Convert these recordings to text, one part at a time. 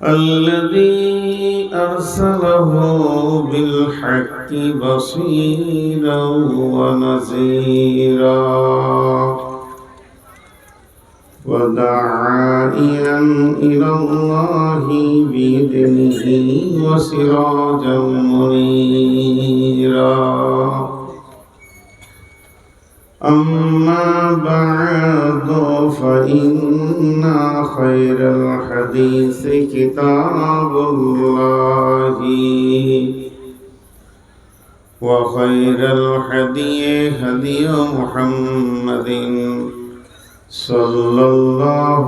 الذي أرسله بالحق بصيرا ونذيرا وداعيا إلى الله بإذنه وسراجا منيرا أما بعد فإن خير الحديث كتاب الله وخير الهدي هدي محمد صلى الله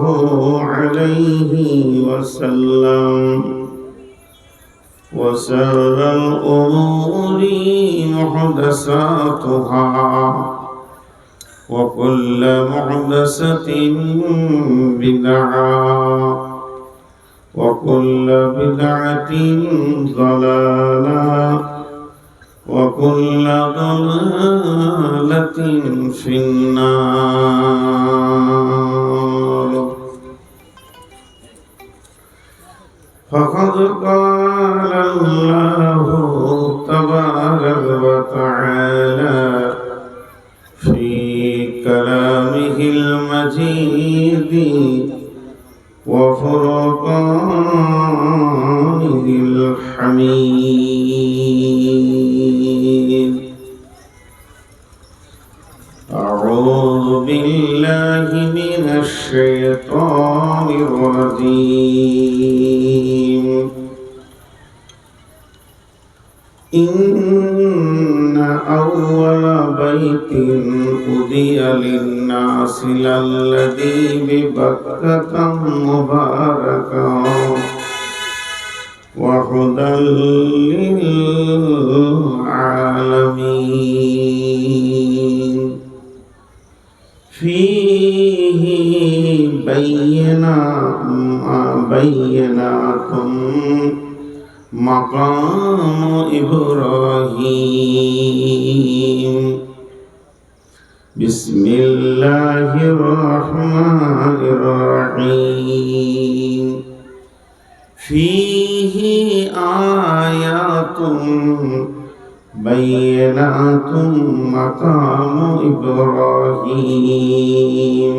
عليه وسلم وشر الأمور محدثاتها وكل محدثة بدعة وكل بدعة ضلالة وكل ضلالة في النار. فقد قال الله تبارك وتعالى في كلامه المجيد وفرقانه الحميد. أعوذ بالله من الشيطان الرجيم. إن أول بيت أُذِيَ للناس للذي ببكة مباركا وهدى للعالمين فيه بينات مقام إبراهيم. بسم الله الرحمن الرحيم. فيه آيات بينات مقام إبراهيم.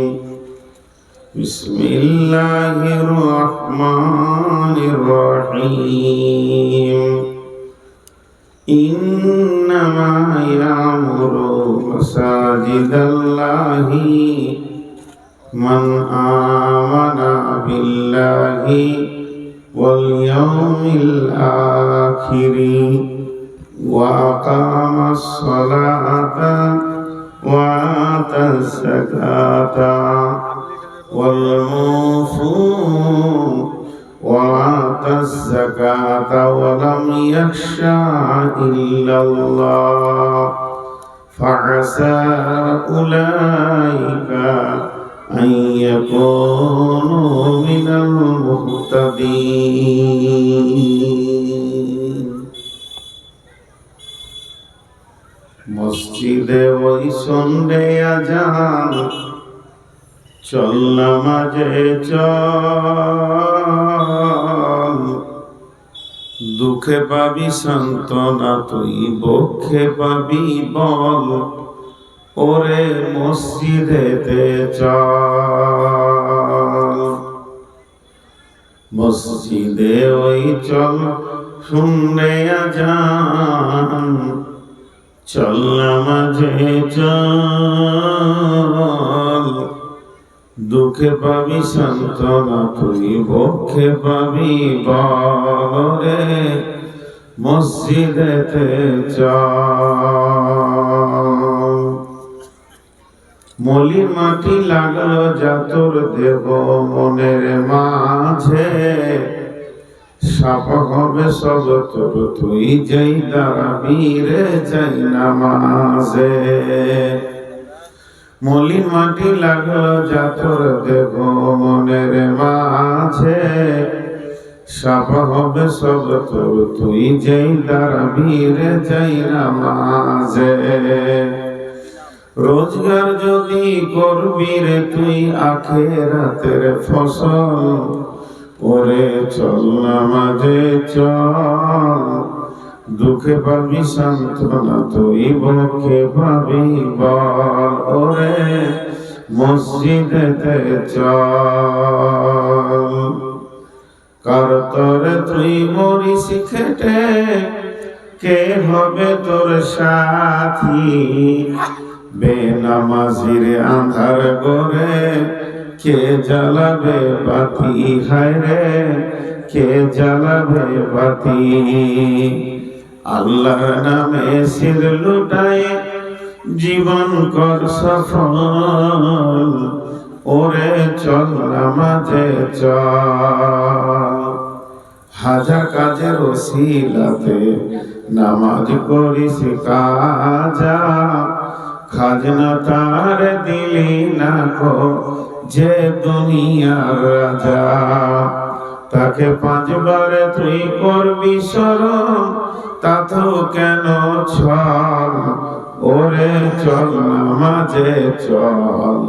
بسم الله الرحمن الرحيم. إنما يعمر مساجد الله من آمن بالله واليوم الآخر وأقام الصلاة وآتى الزكاة وآتى الزكاة ولم يخشى إلا الله فعسى أولئك أن يكونوا من المهتدين. মসজিদে ওই সন্ধ্যে আজান চল নামাজে চল, দুঃখে পাবি সান্ত্বনা তুই বক্ষে পাবি বল, ওরে মসজিদেতে চল। মসজিদে ওই চল শুনলে আজান, চল নামাজে চল, দুঃখে পাবি সান্ত্বনা তুই বক্ষে পাবি বলে, মসজিদেতে চল। মলি মাটি লাগলো জাতর দেব মনের মাঝে, সাপ হবে সব তোর তুই যেই দাঁড়াবি রে যাই নামাজে। মলি মাটি লাগলো জাতর দেব মনের মাঝে, সাপ হবে সব তোর তুই যেই দাঁড়াবি রে যাই নামাজে। রোজগার যদি করবি রে তুই আখিরাতের ফসল, ওরে চল নামাজে চল, দুঃখে পাবি সান্ত্বনা তুই বক্ষে পাবি বল। ওরে মসজিদেতে চল, কার তরে তুই মরিস খেটে, কে হবে তোর সাথী? বেনামাজির আন্ধার করে কে জ্বালাবে বাতি? হায় রে কে জ্বালাবে বাতি? আল্লাহর নামে সির লুটায় জীবন কর সফল, ওরে চল নামাজে চল। হাজার কাজের ওসিলাতে নামাজ করিস কাজা, খাজনা তার দিলি না কো যে দুনিয়ার রাজা। তাকে পাঁচবার তুই করবি স্মরণ, তাতেও কেন ছল? ওরে চল নামাজে চল,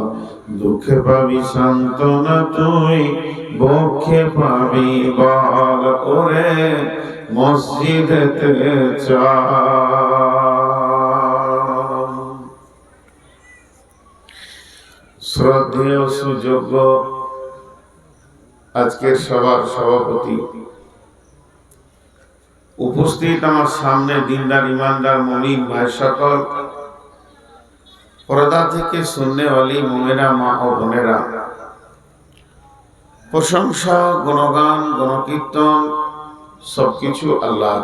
দুঃখে পাবি সান্ত্বনা তুই বক্ষে পাবি বল। ওরে মসজিদেতে চল। শ্রদ্ধেয় সুযোগ্য আজকের সভার সভাপতি, উপস্থিত আমার সামনে দিনদার ইমানদার মুমিন ভাই সকল, পর্দা থেকে সুন্নেওয়ালি মুমিনা মা ও বোনেরা, প্রশংসা গুণগান গণকীর্তন সবকিছু আল্লাহ,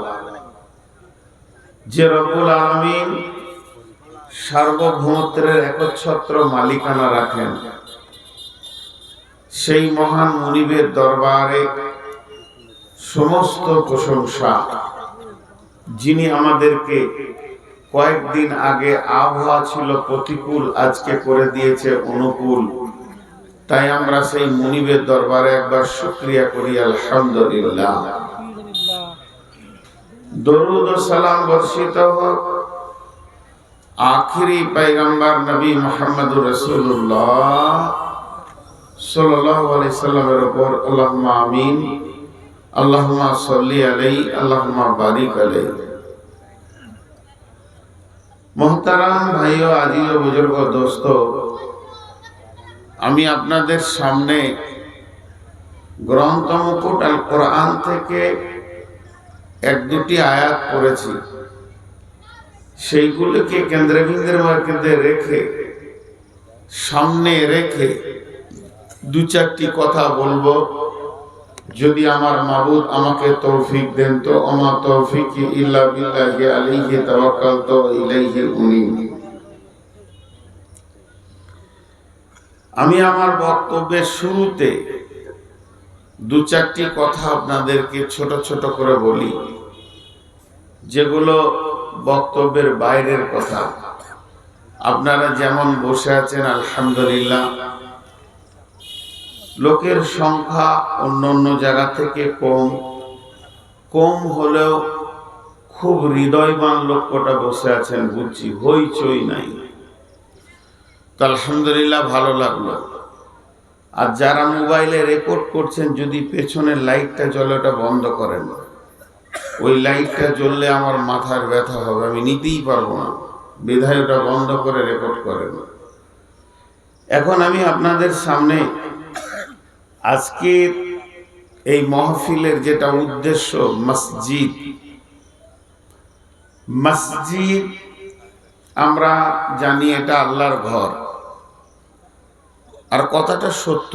যে রব্বুল আলামিন সার্বভৌমত্বের একচ্ছত্র মালিকানা রাখেন। সেই মহান মুনিবের দরবারে সমস্ত প্রশংসা, যিনি আমাদেরকে কয়েকদিন আগে আবহাওয়া ছিল প্রতিকূল, আজকে করে দিয়েছে অনুকূল। তাই আমরা সেই মুনিবের দরবারে একবার শুকরিয়া করি, আলহামদুলিল্লাহ। দরুদ ও সালাম বর্ষিত হোক আখিরি পয়গম্বর নবী মুহাম্মদুর রাসূলুল্লাহ সাল্লাল্লাহু আলাইহি সাল্লামের উপর। আল্লাহুম্মা আমিন, আল্লাহুম্মা সাল্লি আলাইহি, আল্লাহুম্মা বারিক আলাইহি। মোহতারাম ভাইও, আজিজ ও বুজুর্গ দোস্ত, আমি আপনাদের সামনে গ্রন্থ মুকুট আল কোরআন থেকে এক দুটি আয়াত পড়েছি। সেইগুলোকে কেন্দ্রবিন্দুর মধ্যে রেখে, সামনে রেখে দু চারটি কথা বলবো। যদি আমার মাবুদ আমাকে তৌফিক দেন তো। আমা তৌফিকি ইল্লা বিল্লাহি আলাইহি তাওয়াক্কালতু ওয়া ইলাইহি উনীব। আমি আমার বক্তব্যের শুরুতে দু চারটি কথা আপনাদেরকে ছোট ছোট করে বলি, যেগুলো বক্তব্যের বাইরের কথা। আপনারা যেমন বসে আছেন, আলহামদুলিল্লাহ, লোকের সংখ্যা অন্য অন্য জায়গা থেকে কম হলেও খুব হৃদয়বান লোক কটা বসে আছেন বুঝছি, হইচই নাই। তো আলহামদুলিল্লাহ, ভালো লাগলো। আর যারা মোবাইলে রেকর্ড করছেন, যদি পেছনের লাইটটা জ্বলে ওটা বন্ধ করেন। ওই লাইটটা জ্বললে আমার মাথার ব্যথা হবে, আমি নিতেই পারবো না, বিধায় ওটা বন্ধ করে রেকর্ড করেন। এখন আমি আপনাদের সামনে আজকের এই মাহফিলের যেটা উদ্দেশ্য, মসজিদ আমরা জানি এটা আল্লাহর ঘর। আর কথাটা সত্য,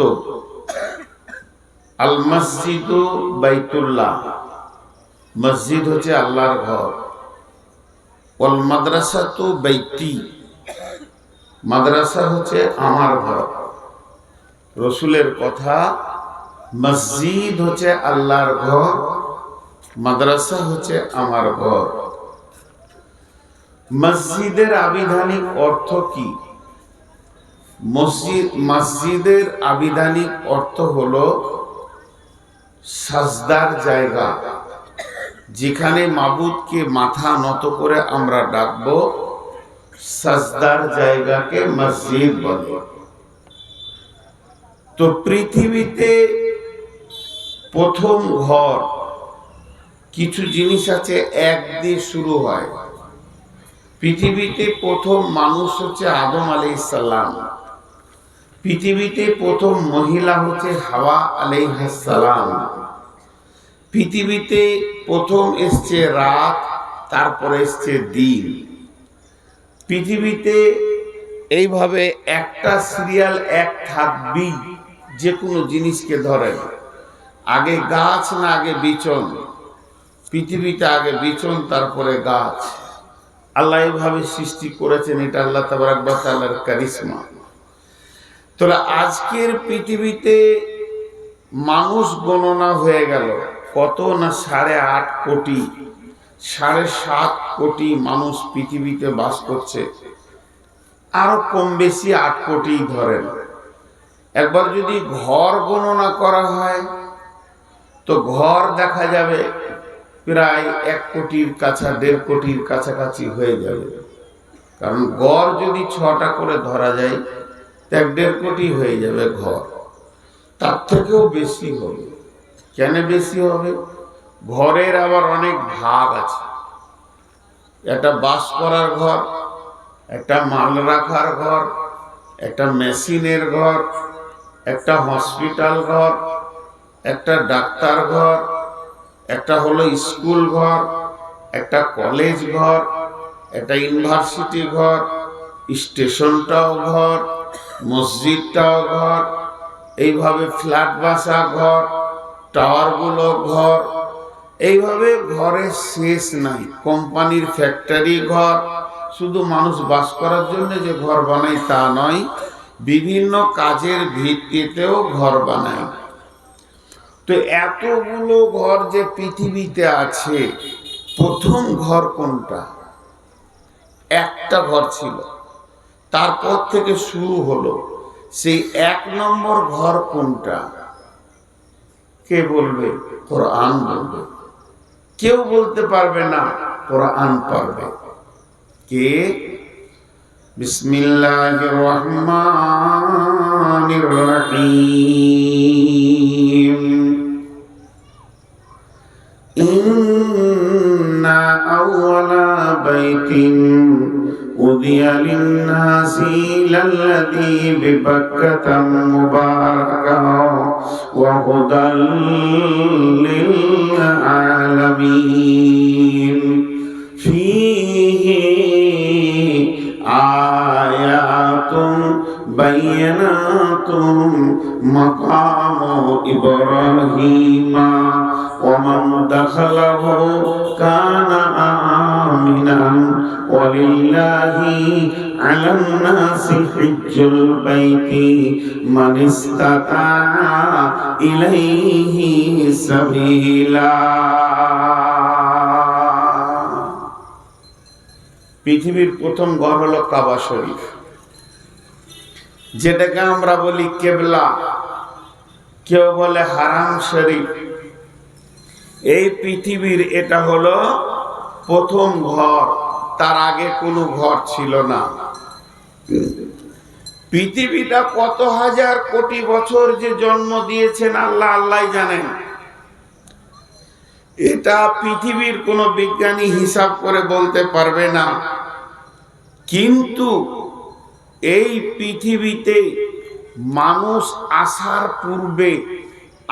আল মসজিদু বাইতুল্লাহ, মসজিদ হচ্ছে আল্লাহর ঘর। ওয়াল মাদ্রাসাতু বাইতি, মাদ্রাসা হচ্ছে আমার ঘর। রসুলের কথা, মসজিদ হচ্ছে আল্লাহর ঘর, মাদ্রাসা হচ্ছে আমার ঘর। মসজিদের আবিধানিক অর্থ কি? মসজিদের আবিধানিক অর্থ হলো সাজদার জায়গা, যেখানে মাবুদকে মাথা নত করে আমরা ডাকবো, সাজদার জায়গাকে মসজিদ বলে। তো পৃথিবীতে প্রথম ঘর, কিছু জিনিস আছে এক দিয়ে শুরু হয়। পৃথিবীতে প্রথম মানুষ হচ্ছে আদম আলাইহিস সালাম। পৃথিবীতে প্রথম মহিলা হচ্ছে হাওয়া আলাইহিস সালাম। পৃথিবীতে প্রথম এসছে রাত, তারপরে এসছে দিন। পৃথিবীতে এইভাবে একটা সিরিয়াল এক থাকবেই। যে কোনো জিনিসকে ধরেন, আগে গাছ না আগে বিচন? পৃথিবীতে আগে বিচন, তারপরে গাছ। আল্লাহ এইভাবে সৃষ্টি করেছেন, এটা আল্লাহ তাবারাক ওয়া তাআলার কারিশমা। তোরা আজকের পৃথিবীতে মানুষ গণনা হয়ে গেল কত না, 8.5 কোটি, 7.5 কোটি মানুষ পৃথিবীতে বাস করছে। আরো কম বেশি 8 কোটি ধরেন। একবার যদি ঘর গণনা করা হয় তো ঘর দেখা যাবে প্রায় 1 কোটির কাছা, 1.5 কোটির কাছাকাছি হয়ে যাবে। কারণ গড় যদি 6টা করে ধরা যায়, 1.5 কোটি হয়ে যাবে ঘর। তার থেকেও বেশি হবে। কেন বেশি হবে? ঘরের আবার অনেক ভাগ আছে। একটা বাস করার ঘর, একটা মাল রাখার ঘর, একটা মেশিনের ঘর, একটা হসপিটাল ঘর, একটা ডাক্তার ঘর, একটা হলো স্কুল ঘর, একটা কলেজ ঘর, একটা ইউনিভার্সিটি ঘর, স্টেশনটাও ঘর, মসজিদটাও ঘর, এইভাবে ফ্ল্যাট বাসা ঘর, টাওয়ারগুলো ঘর। এইভাবে ঘরের শেষ নাই। কোম্পানির ফ্যাক্টরি ঘর। শুধু মানুষ বাস করার জন্য যে ঘর বানায় তা নয়, বিভিন্ন কাজের ভিত্তিতেও ঘর বানায়। তো এতগুলো ঘর যে পৃথিবীতে আছে, প্রথম ঘর কোনটা? একটা ঘর ছিল, তারপর থেকে শুরু হলো। সেই 1 নম্বর ঘর কোনটা? কে বলবে? কোরআন বলবে। কেউ বলতে পারবে না, কোরআন পারবে। কে? বিসমিল্লাহির রহমানির রহিম। ইন্না আউওয়ালা বাইতিন উযিয়া লিন-নাসি লাল্লাযী বিবাক্কাতা মুবারাকাও ওয়া হুদাল লিল-আলামিন ফীহি আয়াতুন বায়্যিনাতুন মাকামু ইব্রাহিমা ওয়া মান দাখালাহু কানা আমিনান ওয়া লিল্লাহি আলান নাসি হিজ্জুল বাইতি মান ইসতাতা ইলাইহি সাবিলা। পৃথিবীর প্রথম ঘর হলো কাবা শরীফ, যেটাকে আমরা বলি কেবলা, কেউ বলে হারাম শরীফ। এই পৃথিবীর এটা হলো প্রথম ঘর। তার আগে কোনো ঘর ছিল না। পৃথিবীটা কত হাজার কোটি বছর যে জন্ম দিয়েছেন আল্লাহ আল্লাহ জানেন। এটা পৃথিবীর কোনো বিজ্ঞানী হিসাব করে বলতে পারবে না। কিন্তু এই পৃথিবীতে মানুষ আসার পূর্বে,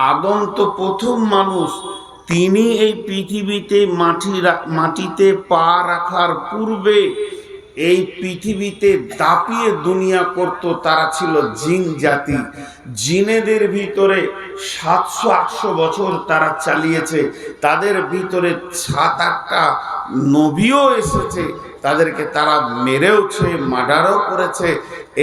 আদম তো প্রথম মানুষ, তিনি এই পৃথিবীতে মাটিতে পা রাখার পূর্বে এই পৃথিবীতে দাপিয়ে দুনিয়া করত। তারা ছিল জিন জাতি। জিনেদের ভিতরে 700-800 বছর তারা চালিয়েছে। তাদের ভিতরে 7-8টা নবীও এসেছে। তাদেরকে তারা মেরেওছে, মার্ডারও করেছে।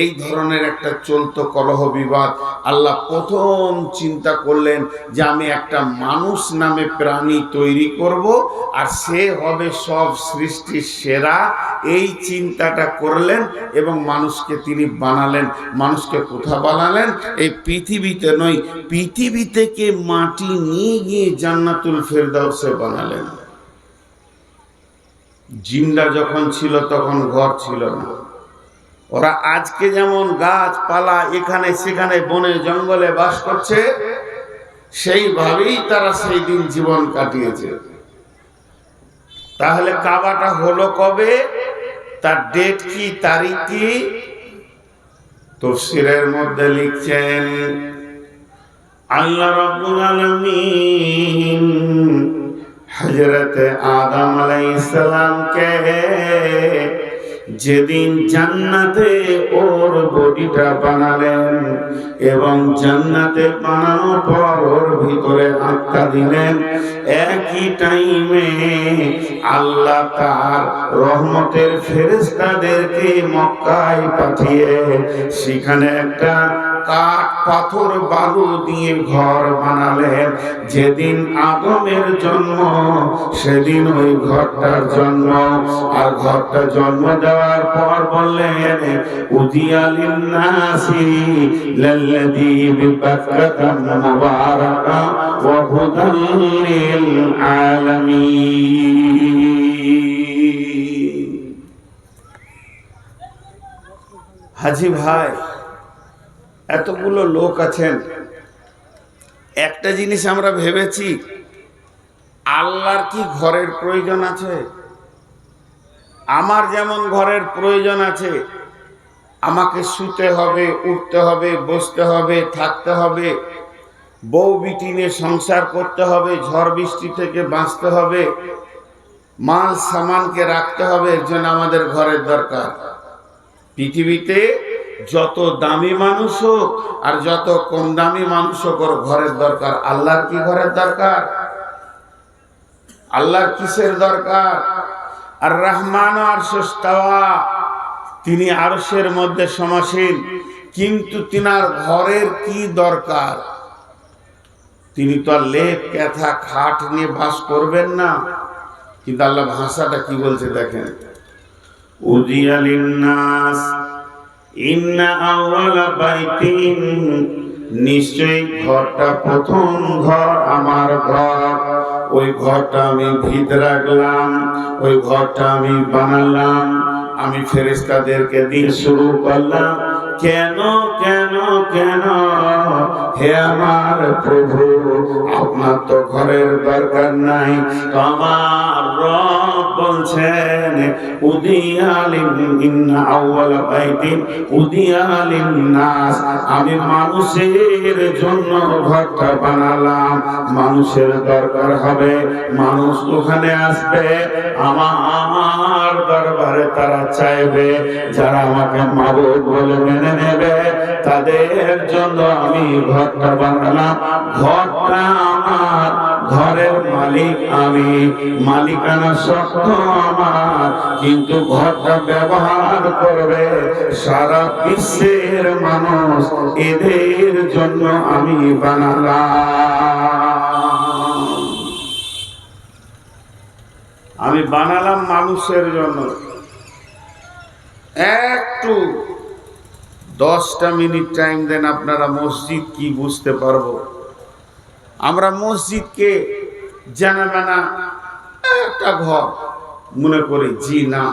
এই ধরনের একটা চলতো কলহ বিবাদ। আল্লাহ প্রথম চিন্তা করলেন যে আমি একটা মানুষ নামে প্রাণী তৈরি করব, আর সে হবে সব সৃষ্টির সেরা। এই চিন্তাটা করলেন এবং মানুষকে তিনি বানালেন। মানুষকে কোথা বানালেন? এই পৃথিবীতে নয়, পৃথিবী থেকে মাটি নিয়ে গিয়ে জান্নাতুল ফেরদাউসে বানালেন। জিনরা যখন ছিল তখন ঘর ছিল না। ওরা আজকে যেমন গাছপালা এখানে সেখানে বনে জঙ্গলে বাস করছে, সেইভাবেই তারা সেই দিন জীবন কাটিয়েছে। তাহলে কাবাটা হলো কবে, তার ডেট কি, তারিখ কি? তাফসীরের মধ্যে লিখছেন আল্লাহ রাব্বুল আলামিন হযরত আদম আলাইহিস সালামকে যেদিন জান্নাতে ওর বডিটা বানালেন এবং জান্নাতে বানানোর পর ওর ভিতরে আত্মা দিলেন, একই টাইমে আল্লাহ তার রহমতের ফেরেশতাদেরকে মক্কায় পাঠিয়ে সেখানে একটা কাঠ পাথর বালু দিয়ে ঘর বানালেন। যেদিন আদমের জন্ম সেদিন ওই ঘরটার জন্ম। আর ঘরটা জন্ম দেওয়ার পর বললেন উদিয়া লিন্নাসি লাল্লাযী বিবাক্কাতা মুবারাকা ওয়া হুদাল লিল আলামিন। হাজী ভাই, এতগুলো লোক আছেন, একটা জিনিস আমরা ভেবেছি, আল্লাহর কি ঘরের প্রয়োজন আছে? আমার যেমন ঘরের প্রয়োজন আছে, আমাকে শুতে হবে, উঠতে হবে, বসতে হবে, থাকতে হবে, বউ বিটি নিয়ে সংসার করতে হবে, ঝড় বৃষ্টি থেকে বাঁচতে হবে, মাল সামানকে রাখতে হবে, এর জন্য আমাদের ঘরের দরকার। পৃথিবীতে যত দামি মানুষ হোক আর যত কম দামি মানুষ হোক, ওর ঘরের দরকার। আল্লাহর কি ঘরের দরকার? আল্লাহর কিসের দরকার? আর রহমান আরশে ইস্তাওয়া, তিনি আরশের মধ্যে সমাসীন, কিন্তু তিনার ঘরের কি দরকার? তিনি তো আর লেপ কেথা খাট নিয়ে বাস করবেন না। কিন্তু আল্লাহ ভাষাটা কি বলছে দেখেন, উদিয়া লিন্নাস ইন্না আউয়ালা বাইতিন, নিশ্চয়ই ঘরটা প্রথম ঘর আমার ঘর। ওই ঘরটা আমি ভিত রাখলাম, ওই ঘরটা আমি বানালাম, আমি ফেরেশতাদেরকে দিয়ে শুরু করলাম। কেন কেন কেন? হে আমার প্রভু, আপনার তো ঘরের দরকার নাই। তো আমার রব বলছেন উদিয়া লিন্না আউয়ালা বাইতিন উদিয়া লিন্নাস, আমি মানুষের জন্য ঘরটা বানালাম। মানুষের দরকার হবে, মানুষ ওখানে আসবে, আমার দরবারে তারা চাইবে, যারা আমাকে মাবুদ বলে মেনে নেবে, তাদের জন্য আমি ঘরটা বানালাম। ঘরটা আমার, ঘরের মালিক আমি, মালিকানা সত্য আমার, কিন্তু ঘরটা ব্যবহার করবে সারা বিশ্বের মানুষ, এদের জন্য আমি বানালাম। আমি বানালাম মানুষের জন্য। একটু 10টা মিনিট টাইম দেন, আপনারা মসজিদ কি বুঝতে পারবো। আমরা মসজিদকে জানা না একটা ঘর মনে করি, জি না,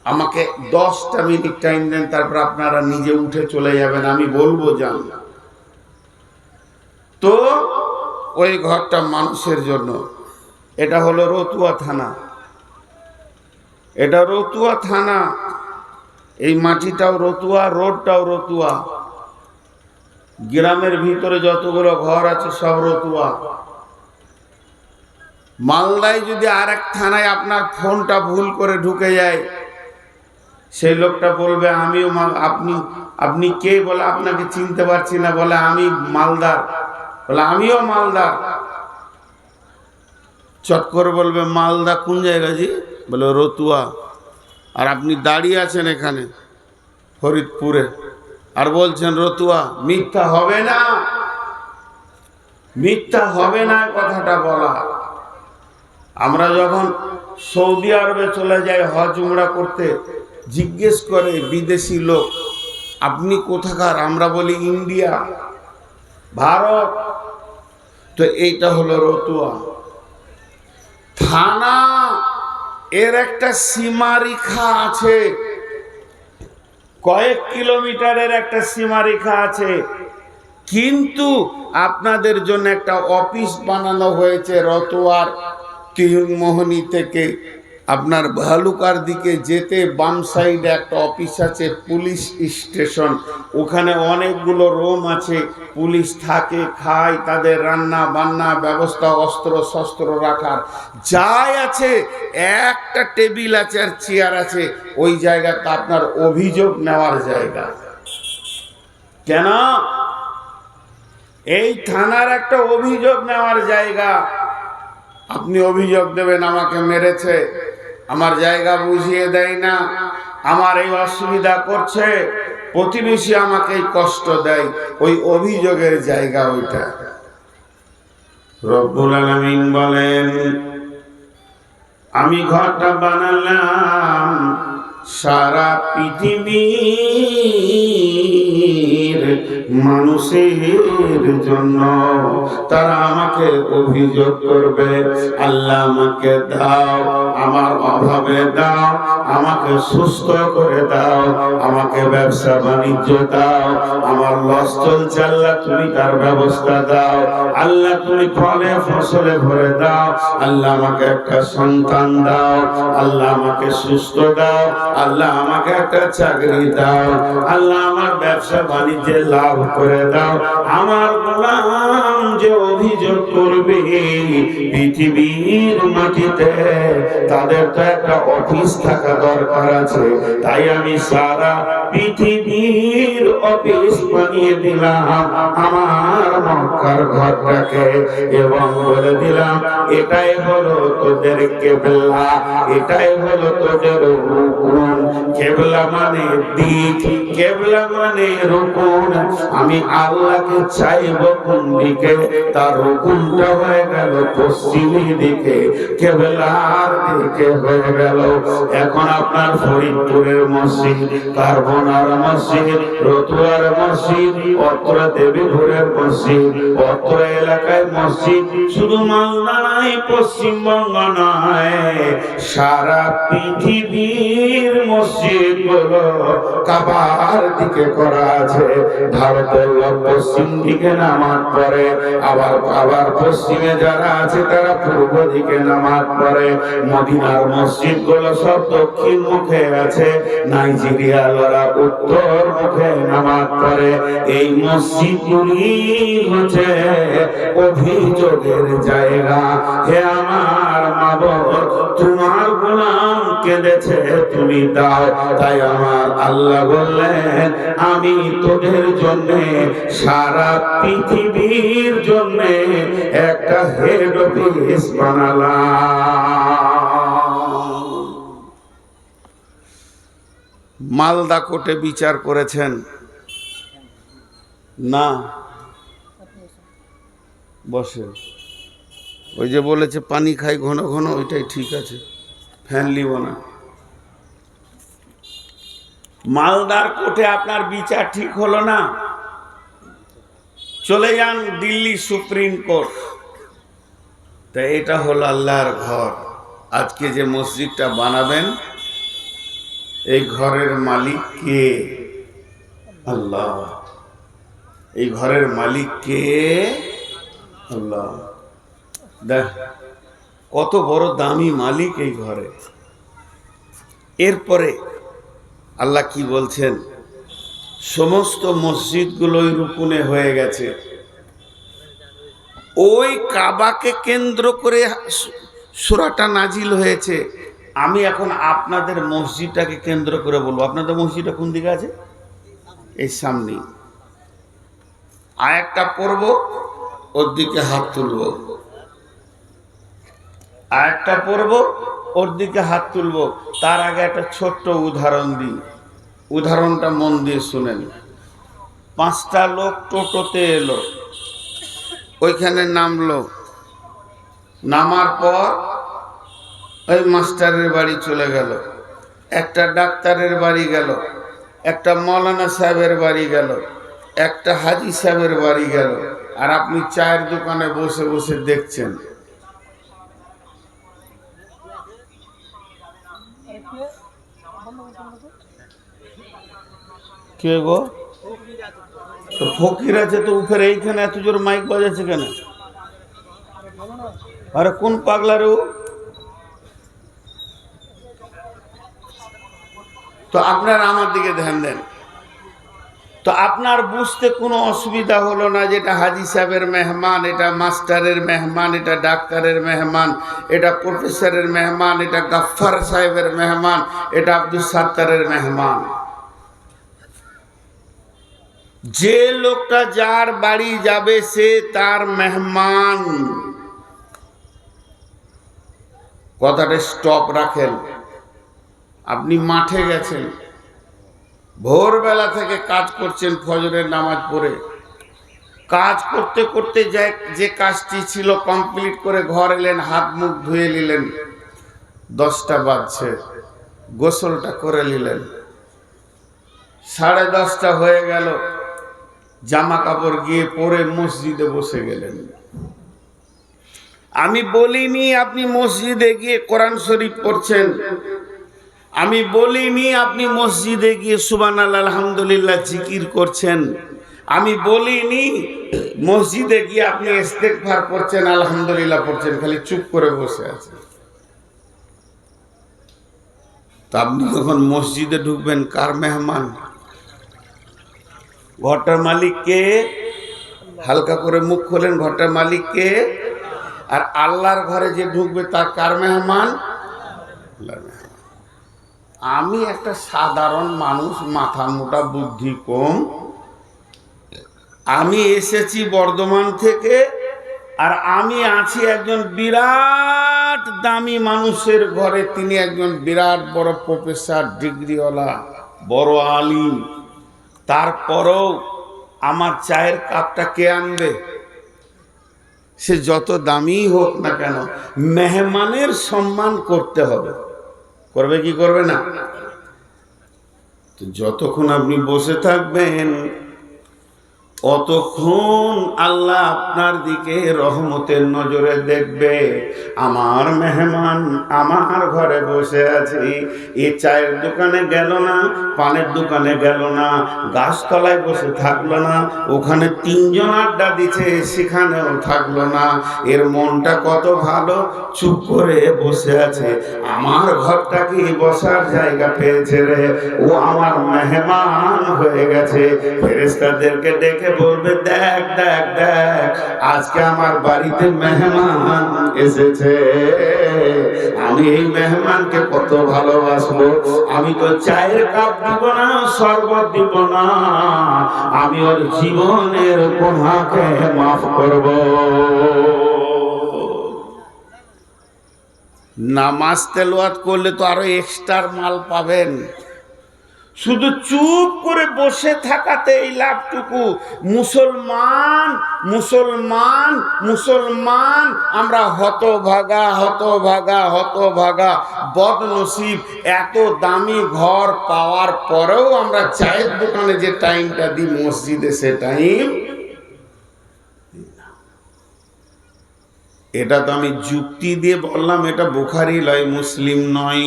আমাকে 10টা মিনিট টাইম দেন, তারপর আপনারা নিজে উঠে চলে যাবেন, আমি বলবো যান। তো ওই ঘরটা মানুষের জন্য। এটা হলো রতুয়া থানা, এটা রতুয়া থানা। এই মাটিটাও রতুয়া, রোডটাও রতুয়া, গ্রামের ভিতরে যতগুলো ঘর আছে সব রতুয়া। মালদায় যদি আর এক থানায় আপনার ফোনটা ভুল করে ঢুকে যায়, সেই লোকটা বলবে আমিও আপনি আপনি কে? বলে আপনাকে চিনতে পারছি না। বলে আমি মালদার। বলে আমিও মালদার। চট করে বলবে মালদা কোন জায়গা জি? বলে রতুয়া। আর আপনি দাঁড়িয়ে আছেন এখানে ফরিদপুরে আর বলছেন রতুয়া। মিথ্যা হবে না, মিথ্যা হবে না কথাটা বলা। আমরা যখন সৌদি আরবে চলে যাই হজ উমরা করতে, জিজ্ঞেস করে বিদেশি লোক আপনি কোথাকার? আমরা বলি ইন্ডিয়া, ভারত। তো এইটা হলো রতুয়া থানা। এর একটা সীমারেখা আছে, কয়েক কিলোমিটারের একটা সীমারেখা আছে। কিন্তু আপনাদের জন্য একটা অফিস বানানো হয়েছে রতোয়ার তিনমোহনী থেকে আপনার ভালুকার দিকে যেতে বাম সাইডে একটা অফিস আছে, পুলিশ স্টেশন। ওখানে অনেকগুলো রুম আছে, পুলিশ থাকে, খায়, তাদের রান্না বান্না ব্যবস্থা, অস্ত্র শস্ত্র রাখার যাই আছে। একটা টেবিল আছে আর চেয়ার আছে, ওই জায়গাটা আপনার অভিযোগ নেওয়ার জায়গা। কেন? এই থানার একটা অভিযোগ নেওয়ার জায়গা। আপনি অভিযোগ দেবেন, আমাকে মেরেছে, আমার জায়গা বুঝিয়ে দেয় না, আমার এই অসুবিধা করছে, প্রতিবেশী আমাকে এই কষ্ট দেয়, ওই অভিযোগের জায়গা ওইটা। রব্বুল আলামিন বলেন, আমি ঘরটা বানালাম সারা পৃথিবীর মানুষের জন্য। তারা আমাকে অভিযোগ করবে, আল্লাহ আমাকে দাও, আমার অভাবে দাও, আমাকে সুস্থ করে দাও, আমাকে ব্যবসা বাণিজ্য দাও, আমার লস চলছে আল্লাহ তুমি তার ব্যবস্থা দাও, আল্লাহ তুমি ফলে ফসলে ভরে দাও, আল্লাহ আমাকে একটা সন্তান দাও, আল্লাহ আমাকে সুস্থ দাও, আল্লাহ আমাকে একটা চাকরি দাও, আল্লাহ আমার ব্যবসা বাণিজ্যে লাভ করে দাও। আমার গোলাম যে অভিযোগ করবে পৃথিবীর মাটিতে, তাদের তো একটা অফিস থাকা দরকার আছে। তাই আমি সারা পৃথিবীর অফিস বানিয়ে দিলাম আমার মক্কার ঘরটাকে, এবং বলে দিলাম এটাই হলো তোদের কেবলা, এটাই হলো তোদের রুকুন। কেবলা মানে দিক, কেবলা মানে রুকুন। আমি আল্লাহকে চাইব কোন দিকে, তার রুকুনটা হয়ে গেল পশ্চিমী দিকে, কেবলার দিকে হয়ে গেল। এখন আপনার ফরিদপুরের মসজিদ, কারবনার মসজিদ, রতুয়ার মসজিদ, অত্র দেবীপুরের মসজিদ, অত্র এলাকায় মসজিদ, শুধু মালদা নয়, পশ্চিমবঙ্গ নয়, সারা পৃথিবীর মসজিদ গুলো কাবার দিকে করা আছে। ভারতের লোক পশ্চিম দিকে নামাজ পড়ে, আবার পশ্চিমে যারা আছে তারা পূর্ব দিকে নামাজ পড়ে। মদিনার মসজিদ গুলো সব দক্ষিণ মুখে আছে, নাইজেরিয়ালরা উত্তর মুখে নামাজ পড়ে। এই মসজিদগুলি হচ্ছে অভিযোগের জায়গা। হে আমার মাবুদ, তোমার গোলাম কেঁদেছে, তুমি দাও। তাই আমার আল্লাহ বললেন, আমি তোদের জন্য সারা পৃথিবীর জন্য একটা হেড অফিস বানালাম। মালদা কোর্টে বিচার করেছেন না, বসে ওই যে বলেছে পানি খাই ঘন ঘন, ওইটাই ঠিক আছে, ফ্যান লিব না। মালদার কোর্টে আপনার বিচার ঠিক হলো না, চলে যান দিল্লি সুপ্রিম কোর্ট। তা এটা হলো আল্লাহর ঘর। আজকে যে মসজিদটা বানাবেন, এই ঘরের মালিক কে? আল্লাহ। এই ঘরের মালিক কে? আল্লাহ। দেখ কত বড় দামি মালিক এই ঘরে। এরপরে আল্লাহ কি বলছেন, সমস্ত মসজিদগুলোই রুকুনে হয়ে গেছে, ওই কাবাকে কেন্দ্র করে সূরাটা নাজিল হয়েছে। আমি এখন আপনাদের মসজিদটাকে কেন্দ্র করে বলবো, আপনাদের মসজিদটা কোন দিকে আছে? এই সামনে। আয়াতটা পড়ব, ওর দিকে হাত তুলব, আয়াতটা পড়ব, ওর দিকে হাত তুলব। তার আগে একটা ছোট্ট উদাহরণ দিই, উদাহরণটা মন দিয়ে শুনেন। 5টা লোক টোটোতে এলো, ওইখানে নামলো, নামার পর ওই মাস্টারের বাড়ি চলে গেল, একটা ডাক্তারের বাড়ি গেল, একটা মৌলানা সাহেবের বাড়ি গেল, একটা হাজি সাহেবের বাড়ি গেল, আর আপনি চায়ের দোকানে বসে বসে দেখছেন। কে গো? তো ফকির আছে তো উপরে, এইখানে এত জোর মাইক বাজাচ্ছে কেন? আরে কোন পাগলা রে? তো আপনারা আমার দিকে ধ্যান দেন। তো আপনার বুঝতে কোনো অসুবিধা হলো না যেটা হাজি সাহেবের মেহমান, এটা মাস্টারের মেহমান, এটা ডাক্তারের মেহমান, এটা প্রফেসরের মেহমান, এটা গাফফার সাহেবের মেহমান, এটা আব্দুল সাত্তারের মেহমান। যে লোকটা যার বাড়ি যাবে সে তার মেহমান। কথাটা স্টপ রাখেন। আপনি মাঠে গেছেন, ভোরবেলা থেকে কাজ করছেন, ফজরের নামাজ পড়ে কাজ করতে করতে যে কাজটি ছিল কমপ্লিট করে ঘর এলেন, হাত মুখ ধুয়ে নিলেন, 10টা বাজছে, গোসলটা করে নিলেন, 10:30 হয়ে গেল, জামা কাপড় গিয়ে পরে মসজিদে বসে গেলেন। আমি বলিনি আপনি মসজিদে গিয়ে কোরআন শরীফ পড়ছেন, আমি বলিনি আপনি মসজিদে গিয়ে সুবহানাল্লাহ আলহামদুলিল্লাহ জিকির করছেন, আমি বলিনি মসজিদে গিয়ে আপনি ইস্তেগফার করছেন, আলহামদুলিল্লাহ পড়ছেন, খালি চুপ করে বসে আছেন। তা আপনি যখন মসজিদে ঢুকবেন কার মেহমান? ঘরটার মালিক কে? হালকা করে মুখ খোলেন, ঘরটার মালিক কে? আর আল্লাহর ঘরে যে ঢুকবে তার কার মেহমান? আল্লাহর মেহমান। আমি একটা সাধারণ মানুষ, মাথা মোটা, বুদ্ধি কম, আমি এসেছি বর্ধমান থেকে, আর আমি আছি একজন বিরাট দামি মানুষের ঘরে। তিনি একজন বিরাট বড় প্রফেসর, ডিগ্রিওয়ালা, বড় আলিম। তারপরও আমার চায়ের কাপটা কে আনবে? সে যত দামি হোক না কেন, মেহমানের সম্মান করতে হবে। করবে কি করবে না? তো যতক্ষণ আপনি বসে থাকবেন অতক্ষণ আল্লাহ আপনার দিকে রহমতের নজরে দেখবে। আমার মেহমান আমার ঘরে বসে আছে, এ চায়ের দোকানে গেল না, পানের দোকানে গেল না, গাছতলায় বসে থাকলো না, ওখানে 3 জন আড্ডা দিচ্ছে সেখানেও থাকলো না, এর মনটা কত ভালো, চুপ করে বসে আছে। আমার ঘরটা কি বসার জায়গা পেয়েছে রে, ও আমার মেহমান হয়ে গেছে। ফেরেশতাদেরকে ডেকে বলবে, দেখ দেখ দেখ, আজকে আমার বাড়িতে মেহমান এসেছে, আমি এই মেহমানকে কত ভালোবাসবো। আমি তো চায়ের কাপ দিব না, শরবত দিব না, আমি ওর জীবনের গুনাহকে মাফ করব। নামাজ তেলাওয়াত করলে তো আরো এক্সট্রা মাল পাবেন। শুধু চুপ করে বসে থাকাতে এই লাভটুকু। মুসলমান মুসলমান মুসলমান আমরা হতভাগা হতভাগা হতভাগা বদনসিব। এত দামি ঘর পাওয়ার পরেও আমরা চায়ের দোকানে যে টাইমটা দিই, মসজিদে সে টাইম। এটা তো আমি যুক্তি দিয়ে বললাম, এটা বুখারী নয়, মুসলিম নয়,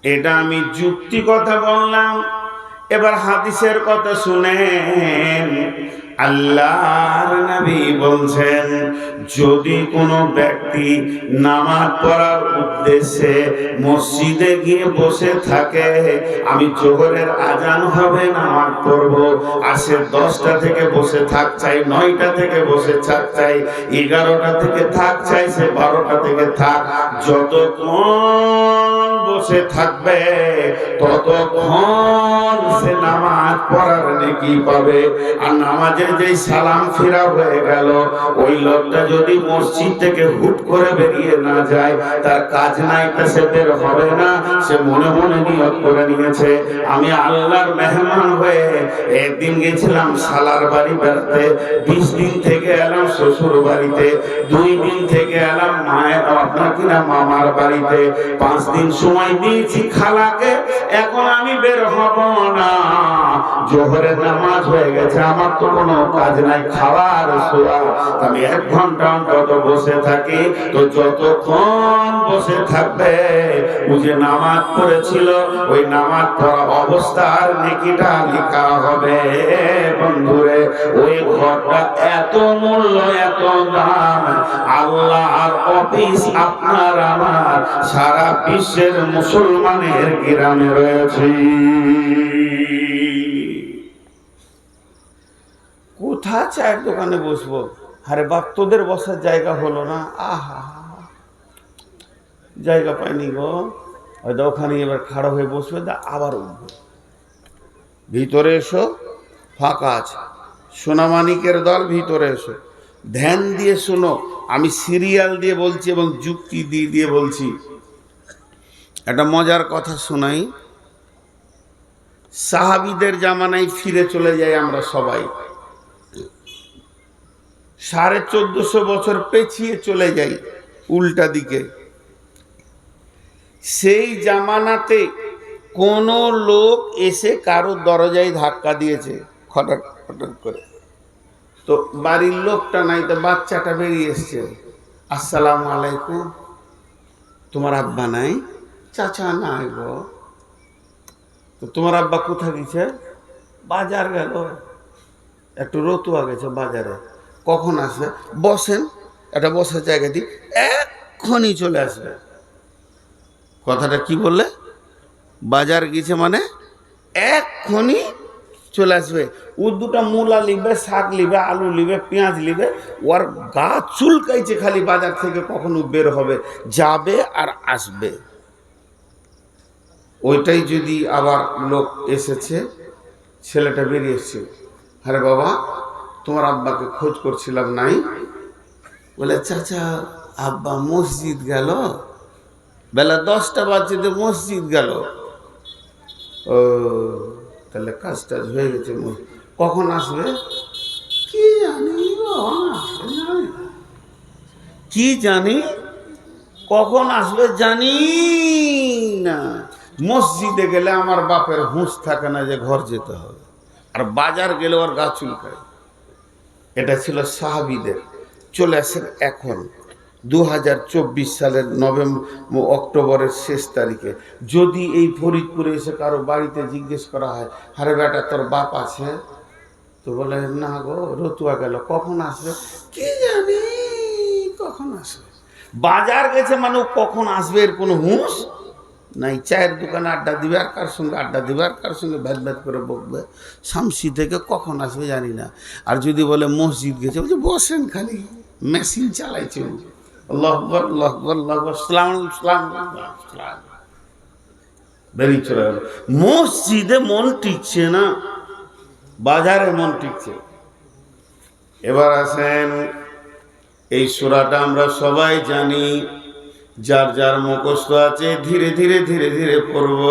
এটা আমি যুক্তি কথা বললাম। এবার হাদিসের কথা শুনেন। আল্লাহর নবী বলছেন, যদি কোনো ব্যক্তি নামাজ পড়ার উদ্দেশ্যে মসজিদে গিয়ে বসে থাকে, আমি জোহরের আজান হবে নামাজ পড়ব, আর সে 10টা থেকে বসে থাক চাই, 9টা থেকে বসে থাক চাই, 11টা থেকে থাক চাই, সে 12টা থেকে থাক, যতক্ষণ বসে থাকবে ততক্ষণ সে নামাজ পড়ার নেকি পাবে। আর নামাজের যেই সালাম ফিরা হয়ে গেল, ওই লোকটা যদি মসজিদ থেকে হুট করে বেরিয়ে না যায়, তার কাজ নাই, তা সে বের হবে না। সে মনে মনে নিয়ত করে নিয়েছে, আমি আল্লাহর মেহমান হয়ে একদিন গেছিলাম শালার বাড়ি বেড়াতে, 20 দিন থেকে এলাম শ্বশুর বাড়িতে, 2 দিন থেকে এলাম মায়ের আপনার কিনা মামার বাড়িতে, 5 দিন সময় দিয়েছি খালাকে, এখন আমি বের হব না। জোহরের নামাজ হয়ে গেছে, আমার তো কোনো কোনো কাজ নাই, খাওয়ার শোয়া, আমি 1 ঘন্টা অন্তত বসে থাকি। তো যতক্ষণ বসে থাকবে ও যে নামাজ পড়েছিল ওই নামাজ পড়া অবস্থার নেকিটা লেখা হবে। বন্ধুরে, ওই ঘরটা এত মূল্য, এত দাম, আল্লাহর অফিস আপনার আমার সারা বিশ্বের মুসলমানের গ্রামে রয়েছে। কোথায় চায়ের দোকানে বসবো, আরে বাপ তোদের বসার জায়গা হলো না, আহা জায়গা পাইনি গো, হয়তো ওখানে এবার খাড়া হয়ে বসবে, আবার উঠবে। ভিতরে এসো, ফাঁকা আছে। সোনামানিকের দল ভিতরে এসো, ধ্যান দিয়ে শোনো, আমি সিরিয়াল দিয়ে বলছি এবং যুক্তি দিয়ে দিয়ে বলছি। একটা মজার কথা শোনাই। সাহাবীদের জামানায় ফিরে চলে যাই আমরা সবাই, 1450 বছর পেছিয়ে চলে যাই উল্টা দিকে। সেই জামানাতে কোন লোক এসে কারো দরজায় ধাক্কা দিয়েছে খটক খটক করে, তো বাড়ির লোকটা নাই, তো বাচ্চাটা বেরিয়ে এসছে, আসসালামু আলাইকুম, তোমার আব্বা নাই? চাচা নাই গো। তো তোমার আব্বা কোথায় গেছে? বাজার গেল, একটু রতুয়া গেছে বাজারে, কখন আসবে? বসেন, একটা বসার জায়গা দিই, এক্ষুনি চলে আসবে। কথাটা কি বললে? বাজার গেছে মানে এক্ষুনি চলে আসবে। ও দুটা মূলা লিবে, শাক লিবে, আলু লিবে, পেঁয়াজ লিবে, ওর গা চুলকাইছে খালি বাজার থেকে কখনো বের হবে, যাবে আর আসবে। ওইটাই যদি আবার লোক এসেছে, ছেলেটা বেরিয়ে এসছে, আরে বাবা তোমার আব্বাকে খোঁজ করছিলাম, নাই? বলে চাচা আব্বা মসজিদ গেল, বেলা 10টা বাজছে, মসজিদ গেল। ও তাহলে কাজটা হয়ে গেছে, কখন আসবে? কি জানি, কি জানি কখন আসবে জানি না। মসজিদে গেলে আমার বাপের হুঁশ থাকে না যে ঘর যেতে হবে, আর বাজার গেলে ওর গা চুলকায়। এটা ছিল সাহাবীদের। চলে আসেন এখন 2024 সালের অক্টোবরের শেষ তারিখে, যদি এই ফরিদপুরে এসে কারো বাড়িতে জিজ্ঞেস করা হয়, আরে বেটা তোর বাপ আছে? তো বলে না গো, রতুয়া গেল, কখন আসবে? কি জানি কখন আসবে। বাজার গেছে মানে কখন আসবে এর কোনো হুঁশ নাই। চায়ের দোকানে আড্ডা দিবে, আর কার সঙ্গে আড্ডা দিবে, আর কার সঙ্গে ভ্যাদ ভ্যাদ করে বকবে, শামসি থেকে কখন আসবে জানি না। আর যদি বলে মসজিদ গেছে, বলছে বসেন, খালি মেশিন চালাইছে, বেরিয়ে চলে গেল। মসজিদে মন টিকছে না, বাজারে মন টিকছে। এবার আসেন, এই সূরাটা আমরা সবাই জানি, যার যার মুখস্থ আছে ধীরে ধীরে ধীরে ধীরে পড়ব।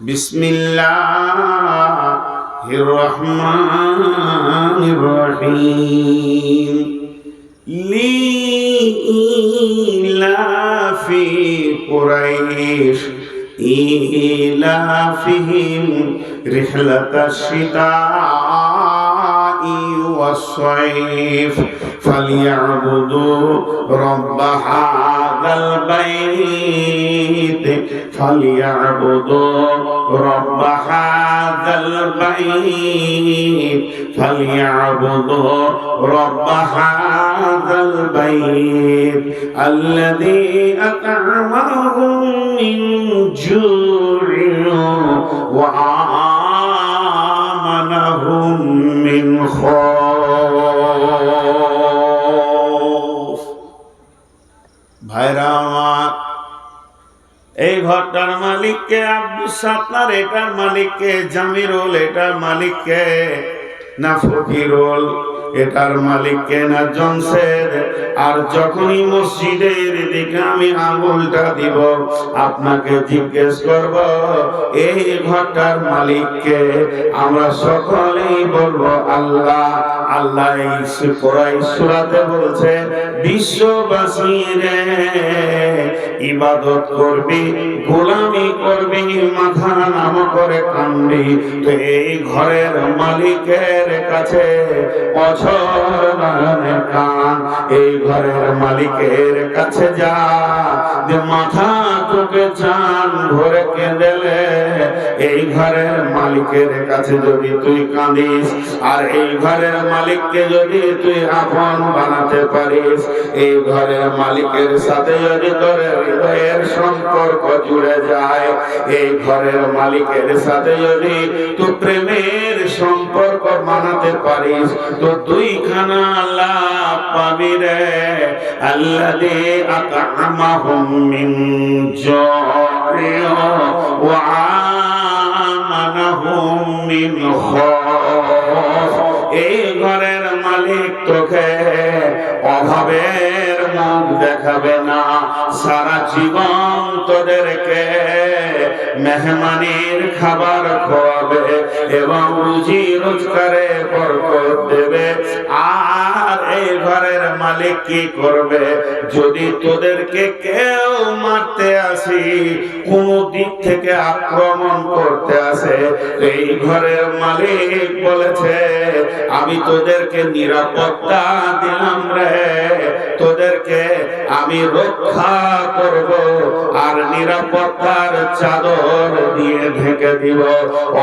বিসমিল্লাহির রহমানির রহিম। লিইলাফি কুরাইশ ইলাফিহিম রিহলাতাশ শিতাই ওয়াস-সাইফ ফালিয়াবুদু রাব্ব হাযাল বাইত ফালিয়াবুদু রাব্ব হাযাল বাইত ফালিয়াবুদু রাব্ব হাযাল বাইত আল্লাযী আত'আমাহুম মিন জু'in ওয়া আমানাহুম মিন খাউফ। ভাইরা আমার, এই ঘরটার মালিককে আব্দুস সাত্তার, এটার মালিককে জামিরুল, এটার মালিককে না ফকিরুল, এটার মালিককে না জমশেদ। আর যখনই মসজিদের দিকে আমি আঙুলটা দিব, আপনাকে জিজ্ঞেস করব এই ঘরটার মালিককে, আমরা সকলেই বলবো আল্লাহ। আল্লাহ এই সূরাতে বলছে বিশ্ববাসীরে ইবাদত করবি, গোলামি করবি, মাথা নাম করে কান্দি, তো এই ঘরের মালিকের কাছে বছর মানে কান, এই ঘরের মালিকের কাছে যা, যে মাথা তোকে চান ভরে কেঁদেলে এই ঘরের মালিকের কাছে যদি তুই কাঁদিস, আর এই ঘরের মালিককে যদি তুই আপন বানাতে পারিস, এই ঘরের মালিকের সাথে যদি তোর হৃদয়ের সম্পর্ক জুড়ে যায়, এই ঘরের মালিকের সাথে যদি তুই প্রেমের সম্পর্ক বানাতে পারিস, তো দুইখানা লাভ পাবি রে। আল্লাযী আত'আমাহুম মিন জু'ইন ওয়া আমানাহুম মিন খাউফ। এই ঘরের মালিক তোকে অভাবের মুখ দেখাবে না, সারা জীবন তোদেরকে মেহমানির খাবার খাওয়াবে এবং রুজি রোজগারে বরকত দেবে। আর এই ঘরের মালিক কি করবে? যদি তোদেরকে কেউ মারতে আসি, কোন দিক থেকে আক্রমণ করতে আসে, এই ঘরের মালিক বলেছে আমি তোদেরকে নিরাপত্তা দিলাম রে, তোদেরকে আমি রক্ষা করব, আর নিরাপত্তার চাদর দিয়ে ঢেকে দিব।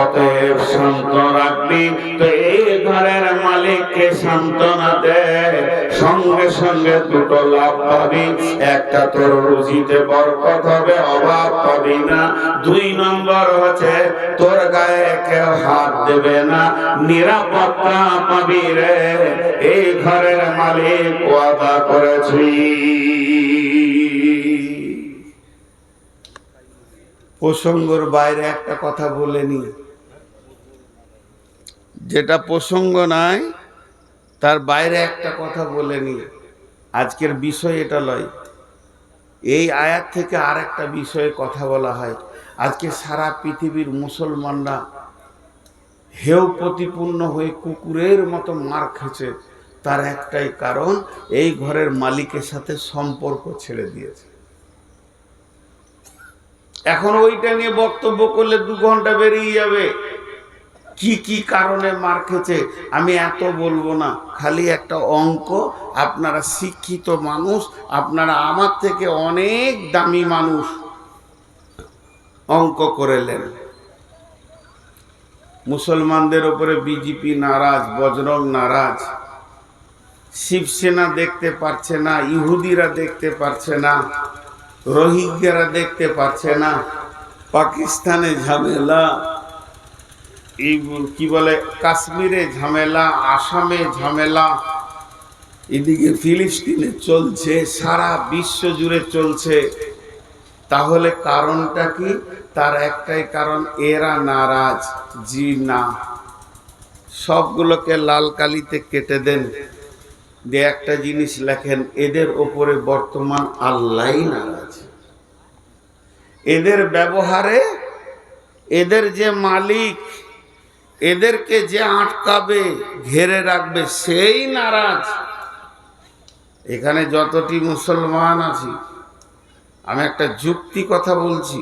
অতএব শান্ত রাখবি। তো এই ঘরের মালিককে সান্ত্বনা দে, সঙ্গে সঙ্গে দুটো লাভ পাবি। একটা তোর রুজিতে বরকত হবে, অভাব পাবি না। 2 নম্বর হচ্ছে তোর গায়ে কেউ হাত দেবে না, নিরাপত্তা পাবি রে। এই ঘরের মালিক ওয়াদা করেছি। প্রসঙ্গের বাইরে একটা কথা বলে নি, যেটা প্রসঙ্গ নাই তার বাইরে একটা কথা বলে নি। আজকের বিষয় এটা লয়, এই আয়াত থেকে আর একটা বিষয়ে কথা বলা হয়। আজকে সারা পৃথিবীর মুসলমানরা হেউ প্রতিপূর্ণ হয়ে কুকুরের মতো মার খেছে, তার একটাই কারণ, এই ঘরের মালিকের সাথে সম্পর্ক ছেড়ে দিয়েছে। এখন ওইটা নিয়ে বক্তব্য করলে 2 ঘন্টা বেরিয়ে যাবে। কি কি কারণে মার খেছে আমি এত বলবো না, খালি একটা অঙ্ক। আপনারা শিক্ষিত মানুষ, আপনারা আমার থেকে অনেক দামি মানুষ, অঙ্ক করেলেন। মুসলমানদের উপরে বিজেপি নারাজ, বজরং নারাজ, শিবসেনা দেখতে পারছে না, ইহুদিরা দেখতে পারছে না, রোহিঙ্গারা দেখতে পারছে না, পাকিস্তানে ঝামেলা, এই কি বলে কাশ্মীরে ঝামেলা, আসামে ঝামেলা, এদিকে ফিলিস্তিনে চলছে, সারা বিশ্ব জুড়ে চলছে। তাহলে কারণটা কি? তার একটাই কারণ, এরা নারাজ। জি না, সবগুলোকে লাল কালিতে কেটে দেন, দিয়ে একটা জিনিস লেখেন, এদের ওপরে বর্তমান আল্লাহই নারাজ। এদের ব্যবহারে, এদের যে মালিক, এদেরকে যে আটকাবে, ঘেরে রাখবে, সেই নারাজ। এখানে যতটি মুসলমান আছি, আমি একটা যুক্তি কথা বলছি,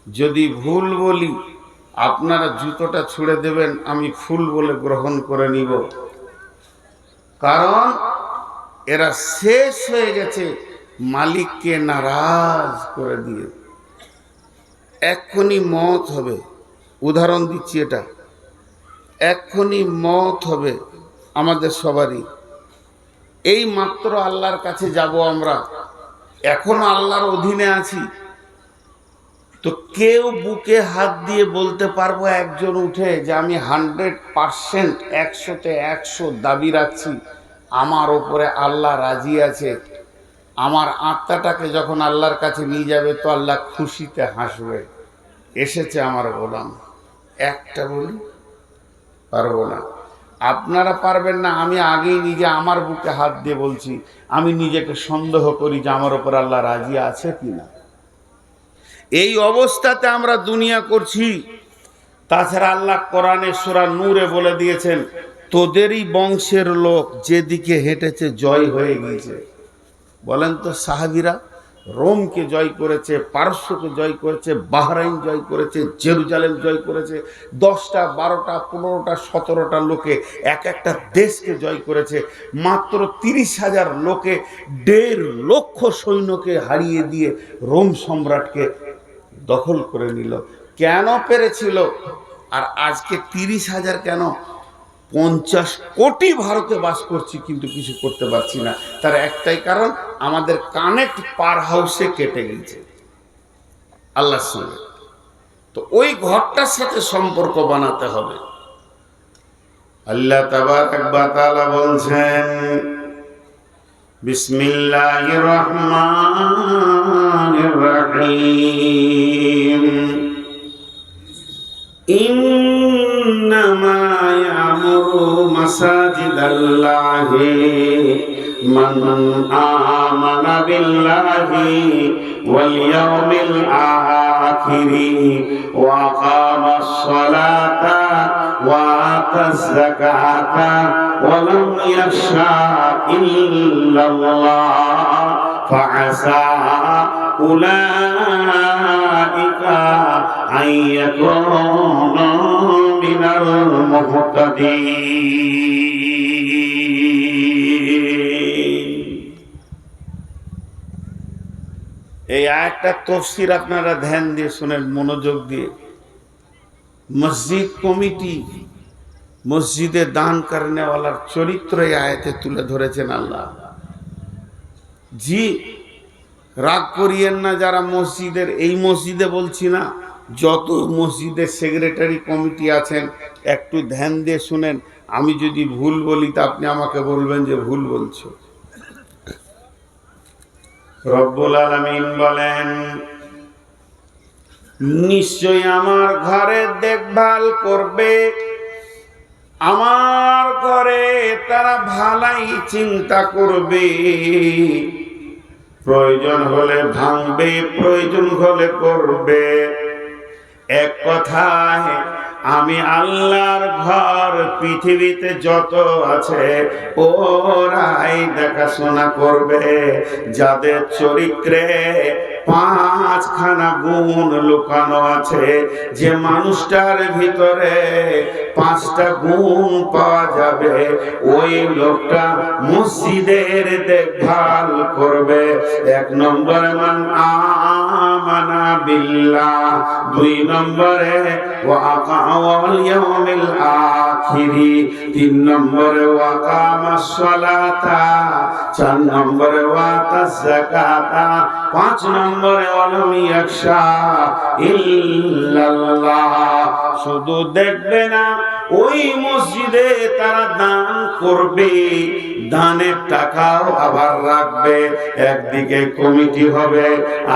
যদি ভুল বলি আপনারা জুতোটা ছুঁড়ে দেবেন, আমি ফুল বলে গ্রহণ করে নিব। কারণ এরা শেষ হয়ে গেছে মালিককে নারাজ করে দিয়ে। এক্ষুনি মওত হবে, উদাহরণ দিচ্ছি, এটা এক্ষুনি মওত হবে আমাদের সবারই। এই মাত্র আল্লাহর কাছে যাব আমরা, এখনো আল্লাহর অধীনে আছি। তো কেউ বুকে হাত দিয়ে বলতে পারবো একজন উঠে যে আমি 100% 100-তে 100 দাবি রাখছি আমার ওপরে আল্লাহ রাজি আছে, আমার আত্মাটাকে যখন আল্লাহর কাছে নিয়ে যাবে তো আল্লাহ খুশিতে হাসবে, এসেছে আমার গোলাম। একটা বলি পারবো না, আপনারা পারবেন না। আমি আগেই নিজে আমার বুকে হাত দিয়ে বলছি, আমি নিজেকে সন্দেহ করি যে আমার ওপর আল্লাহ রাজি আছে কিনা। এই অবস্থাতে আমরা দুনিয়া করছি। তাছাড়া আল্লাহ কোরআনে সূরা নূরে বলে দিয়েছেন, তোদেরই বংশের লোক যেদিকে হেঁটেছে জয় হয়ে গিয়েছে। বলেন তো সাহাবীরা রোমকে জয় করেছে, পারস্যকে জয় করেছে, বাহরাইন জয় করেছে, জেরুজালেম জয় করেছে, 10টা 12টা 15টা 17টা লোকে এক একটা দেশকে জয় করেছে। মাত্র 30,000 লোকে 1.5 লক্ষ সৈন্যকে হারিয়ে দিয়ে রোম সম্রাটকে দখল করে নিল। কেন পেরেছিল? আর আজকে 30,000 কেন? 50 কোটি ভারতে বাস করছি কিন্তু কিছু করতে পারছি না। তার একটাই কারণ, আমাদের কানেক্ট পার হাউসে কেটে গেছে আল্লাহর সঙ্গে। তো ওই ঘরটার সাথে সম্পর্ক বানাতে হবে। আল্লাহ তাবারক ওয়া তাআলা বলছেন, বিসমিল্লাহির রহমানির রহিম, ইন্নামা ইয়ামুরু মাসাজিদাল্লাহি মান আমানা বিল্লাহি ওয়াল ইয়াউমিল আখিরি ওয়া আকামাস সালাতা ওয়া আতাজ যাকাতা ওয়া লাম ইয়াখশা ইল্লাল্লাহ ফাআসা উলাইকা আইয়াকুনু মিনাল মুহতাদিন। এই আয়াতটা তাফসীর আপনারা ধ্যান দিয়ে শুনেন, মনোযোগ দিয়ে। মসজিদ কমিটি, মসজিদে দান করনেওয়ালার চরিত্র এই আয়াতে তুলে ধরেছেন আল্লাহ। জি, রাগ করিয়েন না যারা মসজিদের, এই মসজিদে বলছি না, যত মসজিদের সেক্রেটারি কমিটি আছেন একটু ধ্যান দিয়ে শুনেন। আমি যদি ভুল বলি তা আপনি আমাকে বলবেন যে ভুল বলছো। রব্বুল আলামিন বলেন, নিশ্চয় আমার ঘরে দেখভাল করবে, আমার ঘরে তারা ভালাই চিন্তা করবে, প্রয়োজন হলে ভাঙবে, প্রয়োজন হলে করবে। এক কথায় আমি আল্লাহর ঘর পৃথিবীতে যত আছে ওরাই দেখাশোনা করবে, যাদের চরিত্রে 5খানা গুণ লুকানো আছে। যে মানুষটার ভিতরে 5টা গুণ পাওয়া যাবে, ওই লোকটা মসজিদের দেখভাল করবে। 1 নম্বরে মান আমানা বিল্লাহ, 2 নম্বরে ওয়া আকাওয়াল ইয়াউমিল আখিরি, 3 নম্বরে ওয়া কামাস সালাতা, 4 নম্বরে ওয়া আতাজ যাকাতা, 5 নম্বরে ওয়ালাম ইয়াখশা ইল্লাল্লাহ। শুধু দেখবে না, ওই মসজিদে তারা দান করবে, দানের টাকাও আবার রাখবে। একদিকে কমিটি হবে,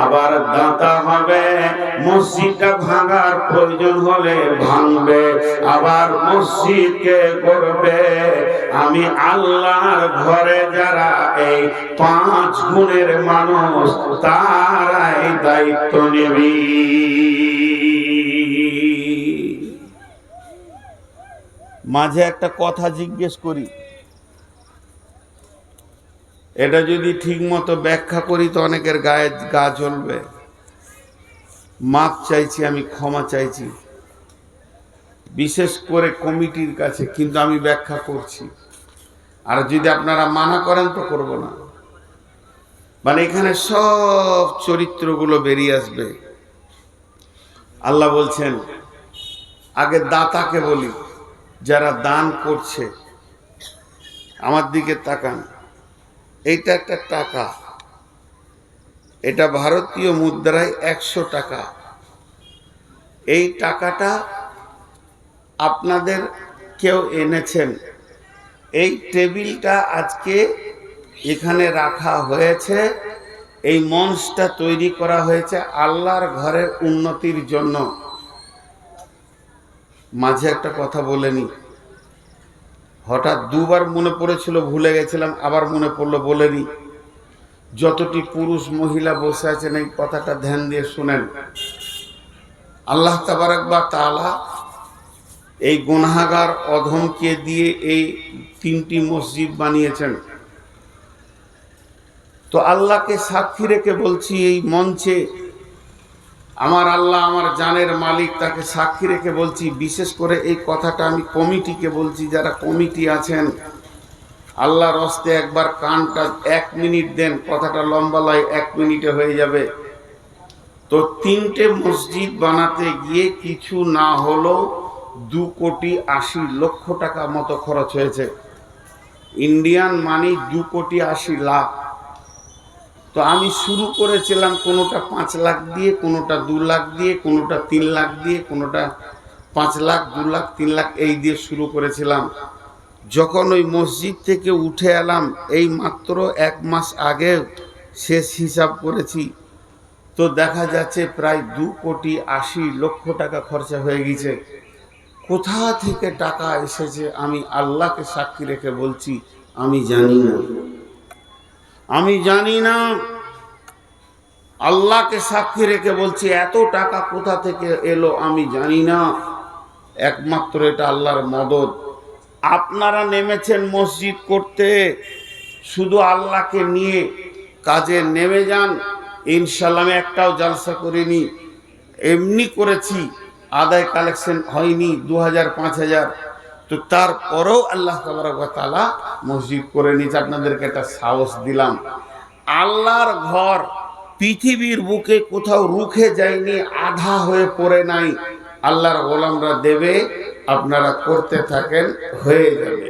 আবার দাতা হবে। মসজিদটা ভাঙার প্রয়োজন হলে ভাঙবে, আবার মসজিদকে করবে। আমি আল্লাহর ঘরে যারা এই 5 গুণের মানুষ, তারাই দায়িত্ব নেবে। মাঝে একটা কথা জিজ্ঞেস করি, এটা যদি ঠিক মতো ব্যাখ্যা করি তো অনেকের গায়ে গা জ্বলবে। মাপ চাইছি, আমি ক্ষমা চাইছি, বিশেষ করে কমিটির কাছে, কিন্তু আমি ব্যাখ্যা করছি। আর যদি আপনারা মানা করেন তো করব না। মানে এখানে সব চরিত্রগুলো বেরিয়ে আসবে। আল্লাহ বলছেন, আগে দাতাকে বলি, যারা দান করছে, আমার দিকে তাকান। এইটা একটা টাকা, এটা ভারতীয় মুদ্রায় 100 টাকা। এই টাকাটা আপনাদের কেউ এনেছেন। এই টেবিলটা আজকে এখানে রাখা হয়েছে, এই মঞ্চটা তৈরি করা হয়েছে আল্লাহর ঘরের উন্নতির জন্য। মাঝে একটা কথা বলেনি, হঠাৎ 2বার মনে পড়েছিল, ভুলে গেছিলাম, আবার মনে পড়লো বলেনি। যতটি পুরুষ মহিলা বসে আছেন এই কথাটা ধ্যান দিয়ে শুনেন। আল্লাহ তাবারক ওয়া তাআলা এই গুনাহগার অধমকে দিয়ে এই 3টি মসজিদ বানিয়েছেন। তো আল্লাহকে সাক্ষী রেখে বলছি, এই মঞ্চে আমার আল্লাহ আমার জানের মালিক, তাকে সাক্ষী রেখে বলছি, বিশেষ করে এই কথাটা আমি কমিটিকে বলছি, যারা কমিটি আছেন, আল্লাহর হস্তে একবার কানটা 1 মিনিট দেন, কথাটা লম্বা লয়, 1 মিনিটে হয়ে যাবে। তো 3টে মসজিদ বানাতে গিয়ে কিছু না হলেও 2,80,00,000 টাকা মতো খরচ হয়েছে। ইন্ডিয়ান মানি 2,80,00,000। তো আমি শুরু করেছিলাম কোনোটা 5 লাখ দিয়ে, কোনোটা 2 লাখ দিয়ে, কোনোটা 3 লাখ দিয়ে, কোনোটা 5 লাখ, 2 লাখ, 3 লাখ এই দিয়ে শুরু করেছিলাম। যখন ওই মসজিদ থেকে উঠে এলাম, এই মাত্র 1 মাস আগে শেষ হিসাব করেছি, তো দেখা যাচ্ছে প্রায় 2,80,00,000 টাকা খরচা হয়ে গেছে। কোথা থেকে টাকা এসেছে আমি আল্লাহকে সাক্ষী রেখে বলছি, আমি জানি না, আমি জানি না। আল্লাহকে সাক্ষী রেখে বলছি, এত টাকা কোথা থেকে এলো আমি জানি না। একমাত্র এটা আল্লাহর মদদ। আপনারা নেমেছেন মসজিদ করতে, শুধু আল্লাহকে নিয়ে কাজে নেমে যান। ইনশাআল্লাহ আমি একটাও জালসা করিনি, এমনি করেছি, আদায় কালেকশন হয়নি 2000 5000। তো তারপরেও আল্লাহ তাবারক ওয়া তাআলা মসজিদ করে নিয়েছে। আপনাদেরকে একটা সাহস দিলাম। আল্লাহর ঘর পৃথিবীর বুকে কোথাও রুখে যায়নি, আধা হয়ে পড়ে নাই। আল্লাহর গোলামরা দেবে, আপনারা করতে থাকেন, হয়ে যাবে।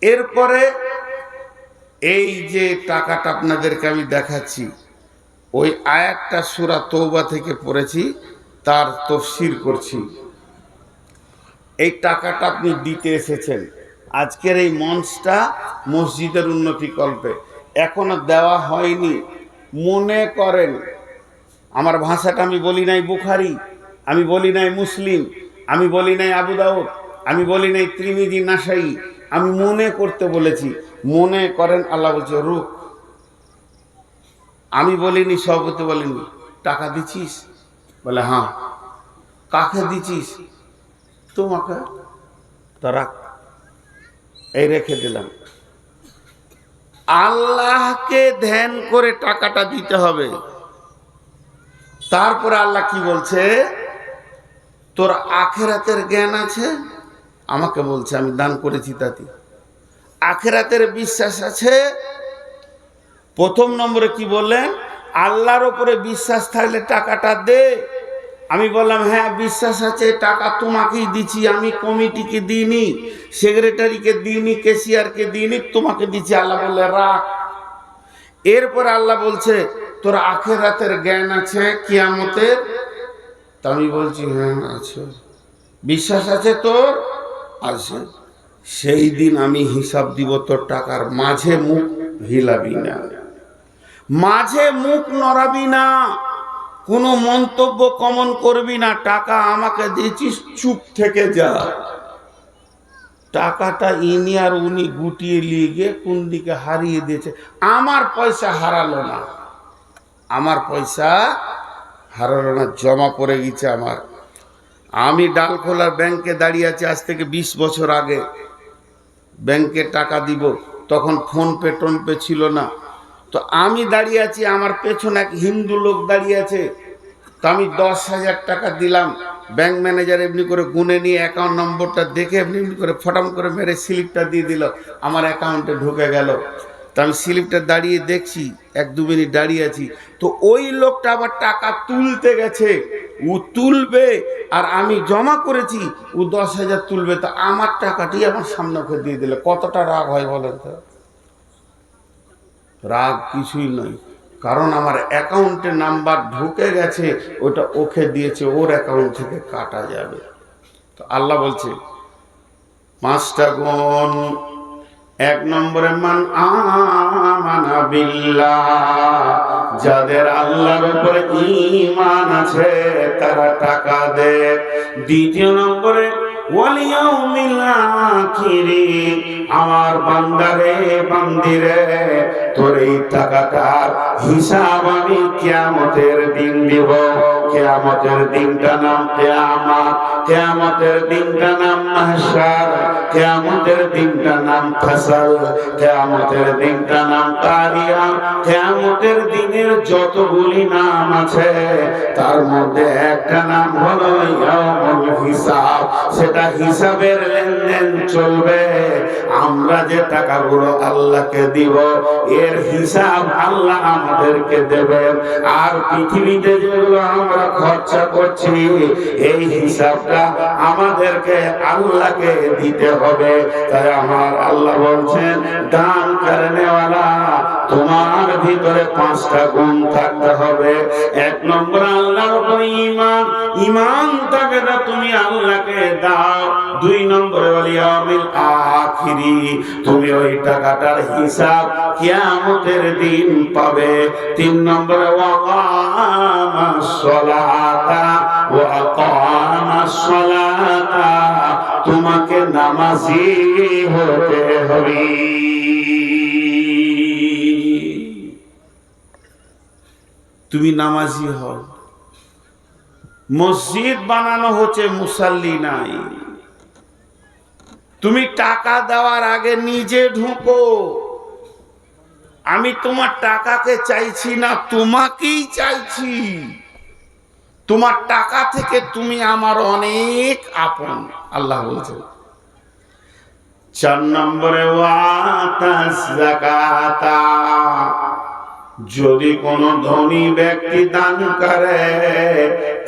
এরপরে এই যে টাকাটা আপনাদেরকে আমি দেখাচ্ছি, ওই আয়াতটা সূরা তওবা থেকে পড়েছি, তার তাফসীর করছি। এই টাকাটা আপনি দিতে এসেছেন, আজকের এই মঞ্চটা মসজিদের উন্নতি কল্পে, এখনো দেওয়া হয়নি। মনে করেন, আমার ভাষাটা আমি বলি নাই বুখারী, আমি বলি নাই মুসলিম, আমি বলি নাই আবু দাউদ, আমি বলি নাই তিরমিজি, নাসাই, আমি মনে করতে বলেছি। মনে করেন আল্লাহ বলছে রুক। আমি বলিনি, সভাপতি বলিনি, টাকা দিছিস? বলে হ্যাঁ। কাকে দিছিস? তোমাকে। তো রাখ, এই রেখে দিলাম। আল্লাহকে ধ্যান করে টাকাটা দিতে হবে। তারপরে আল্লাহ কি বলছে, তোর আখিরাতের জ্ঞান আছে? আমাকে বলছে, আমি দান করেছি তাতে। আখিরাতের বিশ্বাস আছে? প্রথম নম্বরে কি বললেন, আল্লাহর উপরে বিশ্বাস থাকলে টাকাটা দে। আমি বললাম হ্যাঁ বিশ্বাস আছে, টাকা তোমাকেই দিচ্ছি, আমি কমিটিকে দিইনি, সেক্রেটারিকে দিইনি, ক্যাশিয়ারকে দিইনি, তোমাকে দিচ্ছি। আল্লাহ বললে রাখ। এরপর আল্লাহ বলছে, তোর আখিরাতের জ্ঞান আছে, কিয়ামতের? তা আমি বলছি হ্যাঁ আছে। বিশ্বাস আছে তোর? আছে। সেই দিন আমি হিসাব দিব, তোর টাকার মাঝে মুখ হিলাবি না, মাঝে মুখ নড়াবি না, কোনো মন্তব্য কমন করবি না। টাকা আমাকে দিয়েছিস, চুপ থেকে যা। টাকাটা ইনি আর উনি গুটিয়ে নিয়ে গিয়ে কোন দিকে হারিয়ে দিয়েছে। আমার পয়সা হারালো না, আমার পয়সা হারালো না, জমা পড়ে গেছে আমার। আমি ডালখোলার ব্যাংকে দাঁড়িয়ে আছি আজ থেকে 20 বছর আগে। ব্যাংকে টাকা দিব, তখন ফোনপে টোনপে ছিল না। তো আমি দাঁড়িয়ে আছি, আমার পেছনে এক হিন্দু লোক দাঁড়িয়ে আছে। তো আমি 10,000 টাকা দিলাম। ব্যাংক ম্যানেজার এমনি করে গুনে নিয়ে অ্যাকাউন্ট নম্বরটা দেখে এমনি করে ফটাম করে মেরে স্লিপটা দিয়ে দিল, আমার অ্যাকাউন্টে ঢুকে গেল। তো আমি স্লিপটা দাঁড়িয়ে দেখছি, 1-2 মিনিট দাঁড়িয়ে আছি। তো ওই লোকটা আবার টাকা তুলতে গেছে, ও তুলবে আর আমি জমা করেছি, ও 10,000 তুলবে, তো আমার টাকাটি আমার সামনে ওকে দিয়ে দিল। কতটা রাগ হয় বলেন তো? রাগ কিছুই নয়, কারণ আমার অ্যাকাউন্টে নাম্বার ঢুকে গেছে, ওটা ওকে দিয়েছে, ওর অ্যাকাউন্ট থেকে কাটা যাবে। তো আল্লাহ বলছে 5টা গুণ। 1 নম্বরে মান আমানা বিল্লাহ, যাদের আল্লাহর উপরে ঈমান আছে তারা টাকা দেয়। 2 নম্বরে ওয়াল ইয়াউমিল আখিরি, আমার বান্দারে বান্দিরে তোর এই টাকাটার হিসাব আমি কিয়ামতের দিন দিব। কিয়ামতের দিনটা নাম কিয়ামত। কিয়ামতের দিনটা নাম মাহশার, কিয়ামতের দিনটা নাম ফাসাল, কিয়ামতের দিনটা নাম কারিয়া। কিয়ামতের দিনের যতগুলি নাম আছে তার মধ্যে একটা নাম হলো ইয়াউমুল হিসাব। সেটা হিসাবের লেনদেন চলবে। আমরা যে টাকাগুলো আল্লাহকে দিব এর হিসাব আল্লাহ আমাদেরকে দেবেন। আর পৃথিবীতে যেগুলো আমরা খরচা করছি এই হিসাবটা আমাদেরকে আল্লাহকে দিতে হবে। তাই আমার আল্লাহ বলছেন, দান করনেওয়ালা তোমার ভিতরে 5টা গুণ থাকতে হবে। 1 নম্বর আল্লাহর উপর ঈমান, ঈমান থাকে না তুমি আল্লাহকে দাও। 2 নম্বরে ওয়াল ইয়াউমিল আখিরি, তুমি ওই টাকাটার হিসাব কিয়ামতের দিন পাবে। 3 নম্বরে ওয়াকামাস সালাতা, ওয়াকামাস সালাতা, তোমাকে নামাজি হতে হবে। তুমি নামাজি হও। মসজিদ বানানো হচ্ছে, মুসাল্লি নাই। তুমি টাকা দেওয়ার আগে নিজে ঢুকো। আমি তোমার টাকাকে চাইছি না, তোমাকেই চাইছি। তোমার টাকা থেকে তুমি আমার অনেক আপন, আল্লাহ বলছেন। 4 নম্বরে ওয়াতাস যাকাতা, যদি কোন ধনী ব্যক্তি দান করে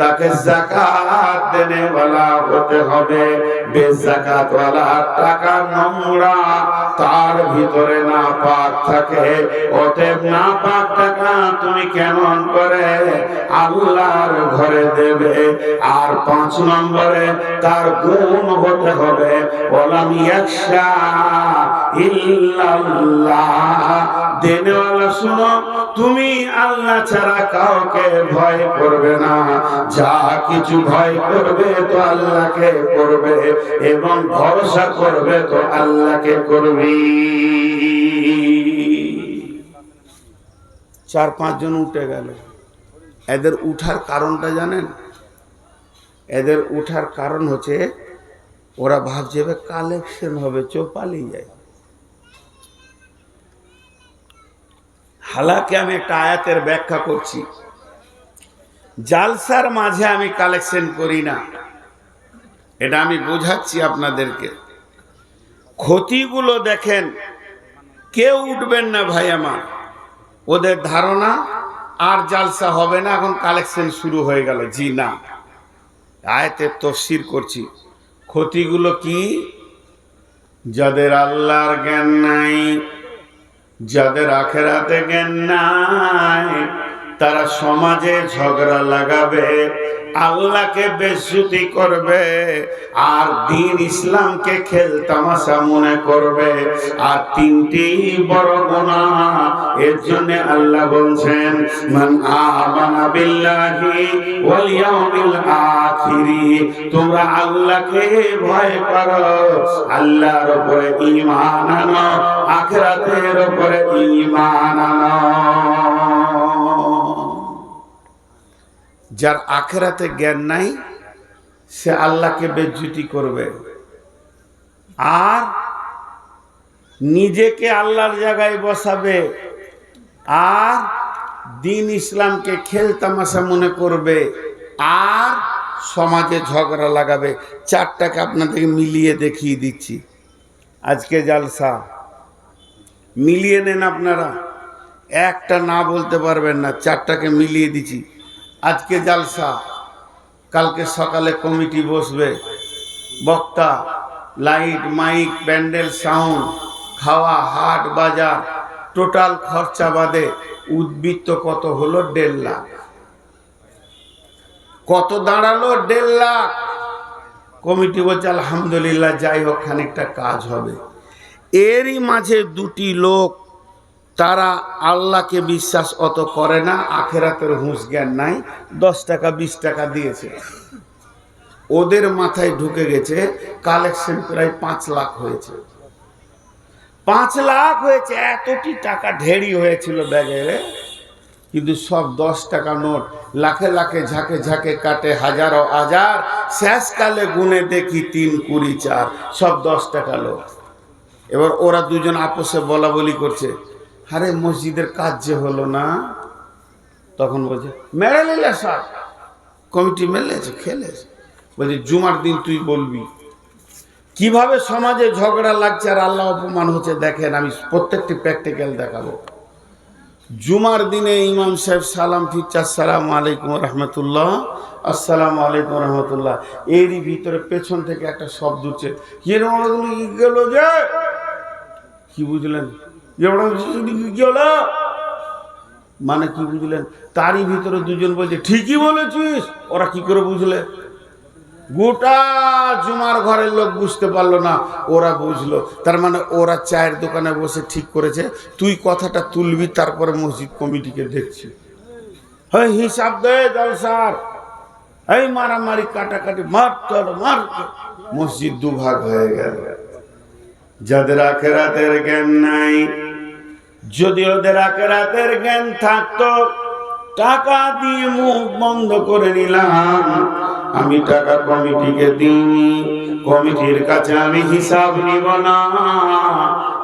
তাকে যাকাত দেনে वाला হতে হবে। বেযাকাত वाला টাকা নোংরা, তার ভিতরে নাপাক থাকে। অতএব নাপাক টাকা তুমি কেমন করে আল্লাহর ঘরে দেবে? আর 5 নম্বরে তার গুণ হতে হবে ওয়ালাম ইয়াখশা ইল্লাল্লাহ। দেনেওয়ালা শুনো, তুমি আল্লাহ ছাড়া কাউকে ভয় করবে না। যা কিছু ভয় করবে তো আল্লাহকে করবে, এবং ভরসা করবে তো আল্লাহকে করবে। 4-5 জন উঠে গেল। এদের উঠার কারণটা জানেন? এদের উঠার কারণ হচ্ছে ওরা ভাবছে কালেকশন হবে, চোপালি যায়। হালাকে আমি একটা আয়াতের ব্যাখ্যা করছি। জালসার মাঝে আমি কালেকশন করি না, এটা আমি বোঝাচ্ছি আপনাদেরকে। ক্ষতিগুলো দেখেন, কেউ উঠবেন না ভাই আমার। ওদের ধারণা আর জালসা হবে না, এখন কালেকশন শুরু হয়ে গেল। জি না, আয়াতের তাফসীর করছি। ক্ষতিগুলো কি? যাদের আল্লাহর জ্ঞান নাই, যাদের আখিরাতে জ্ঞান নাই, তারা সমাজে ঝগড়া লাগাবে, আল্লাহকে বেইজ্জতি করবে, আর দ্বীন ইসলামকে খেলতামাশা মনে করবে। আর 3টি বড় গুনাহ। এর জন্য আল্লাহ বলছেন, মান আমানা বিল্লাহি ওয়াল ইয়াউমিল আখিরি, তোমরা আল্লাহকে ভয় করো, আল্লাহর উপরে ঈমান আনো, আখিরাতের উপরে ঈমান আনো। যার আখিরাতে জ্ঞান নাই সে আল্লাহকে বেইজ্জতি করবে, আর নিজেকে আল্লাহর জায়গায় বসাবে, আর দ্বীন ইসলামকে খেলতামাশা মনে করবে, আর সমাজে ঝগড়া লাগাবে। 4টাকে আপনাদেরকে মিলিয়ে দেখিয়ে দিচ্ছি। আজকে জালসা মিলিয়ে নেন আপনারা, একটা না বলতে পারবেন না। 4টাকে মিলিয়ে দিচ্ছি। আজকে জালসা, কালকে সকালে কমিটি বসবে, বক্তা, লাইট, মাইক, প্যান্ডেল, সাউন্ড, খাওয়া, হাট বাজার, টোটাল খরচা বাদে উদ্বৃত্ত কত হলো? 1.5 লাখ। কত দাঁড়ালো? 1.5 লাখ। কমিটি বলছে আলহামদুলিল্লাহ, যাই হোক খানিকটা কাজ হবে। এরই মাঝে 2টি লোক, তারা আল্লাহকে বিশ্বাস অত করে না, আখিরাতের হুঁশ জ্ঞান নাই, 10 টাকা 20 টাকা দিয়েছে। ওদের মাথায় ঢুকে গেছে কালেকশন প্রায় 5 লাখ হয়েছে। 5 লাখ হয়েছে। এতটি টাকা ঢেড়ি হয়েছিল ব্যাগে। কিন্তু সব 10 টাকা নোট, লাখে লাখে ঝাঁকে ঝাঁকে কাটে হাজারো হাজার, শেষকালে গুনে দেখি 3, 20, 4, সব 10 টাকা নোট। এবার ওরা দুজন আপোষে বলা বলি করছে, আরে মসজিদের কাজ যে হলো না। তখন বলছে মেরে নিলে সব কমিটি মেলেছে খেলেছে। বলছে জুমার দিন তুই বলবি কিভাবে সমাজে ঝগড়া লাগছে আর আল্লাহ অপমান হচ্ছে। দেখেন আমি প্রত্যেকটি প্র্যাকটিক্যাল দেখাবো। জুমার দিনে ইমাম সাহেব সালাম ফিরছে, আসসালামু আলাইকুম রহমতুল্লাহ, আসসালামু আলাইকুম রহমতুল্লাহ। এরই ভিতরে পেছন থেকে একটা শব্দ উঠছে, গেল যে কি বুঝলেন, মানে কি বুঝলেন? তারই ভিতরে দুজন বলছে ঠিকই বলেছিস। ওরা কি করে বুঝলে? গোটা জুমার ঘরের লোক বুঝতে পারলো না, ওরা বুঝলো। তার মানে ওরা চায়ের দোকানে বসে ঠিক করেছে তুই কথাটা তুলবি, তারপরে মসজিদ কমিটিকে দেখছি। হ্যাঁ হিসাব দে জলসার, এই মারামারি কাটাকাটি, মার মসজিদ দুভাগ হয়ে গেল। যাদের আখিরাতের জ্ঞান নাই, যদি ওদের আখিরাতের জ্ঞান থাকতো, টাকা দিয়ে মুখ বন্ধ করে নিলাম। আমি টাকা কমিটিকে দিইনি, কমিটির কাছে আমি হিসাব নিব না।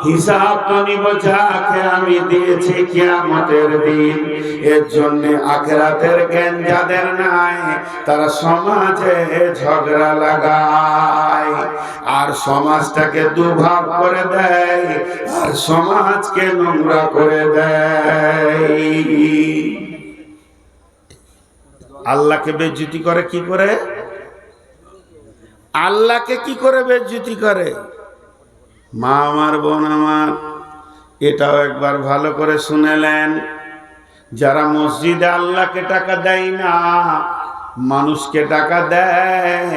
হিসাব তো নিব যাকে আমি দিয়েছি কিয়ামতের দিন। এর জন্য আখিরাতের জ্ঞান যাদের নাই, তারা সমাজে ঝগড়া লাগায় আর সমাজটাকে দুভাগ করে দেয় আর সমাজকে নোংরা করে দেয়। আল্লাহকে বেজ্জতি করে কি করে? আল্লাহকে কি করে বেজ্জতি করে? মা আমার, বোন আমার, এটাও একবার ভালো করে শুনেলেন। যারা মসজিদে আল্লাহকে টাকা দেয় না, মানুষকে টাকা দেয়,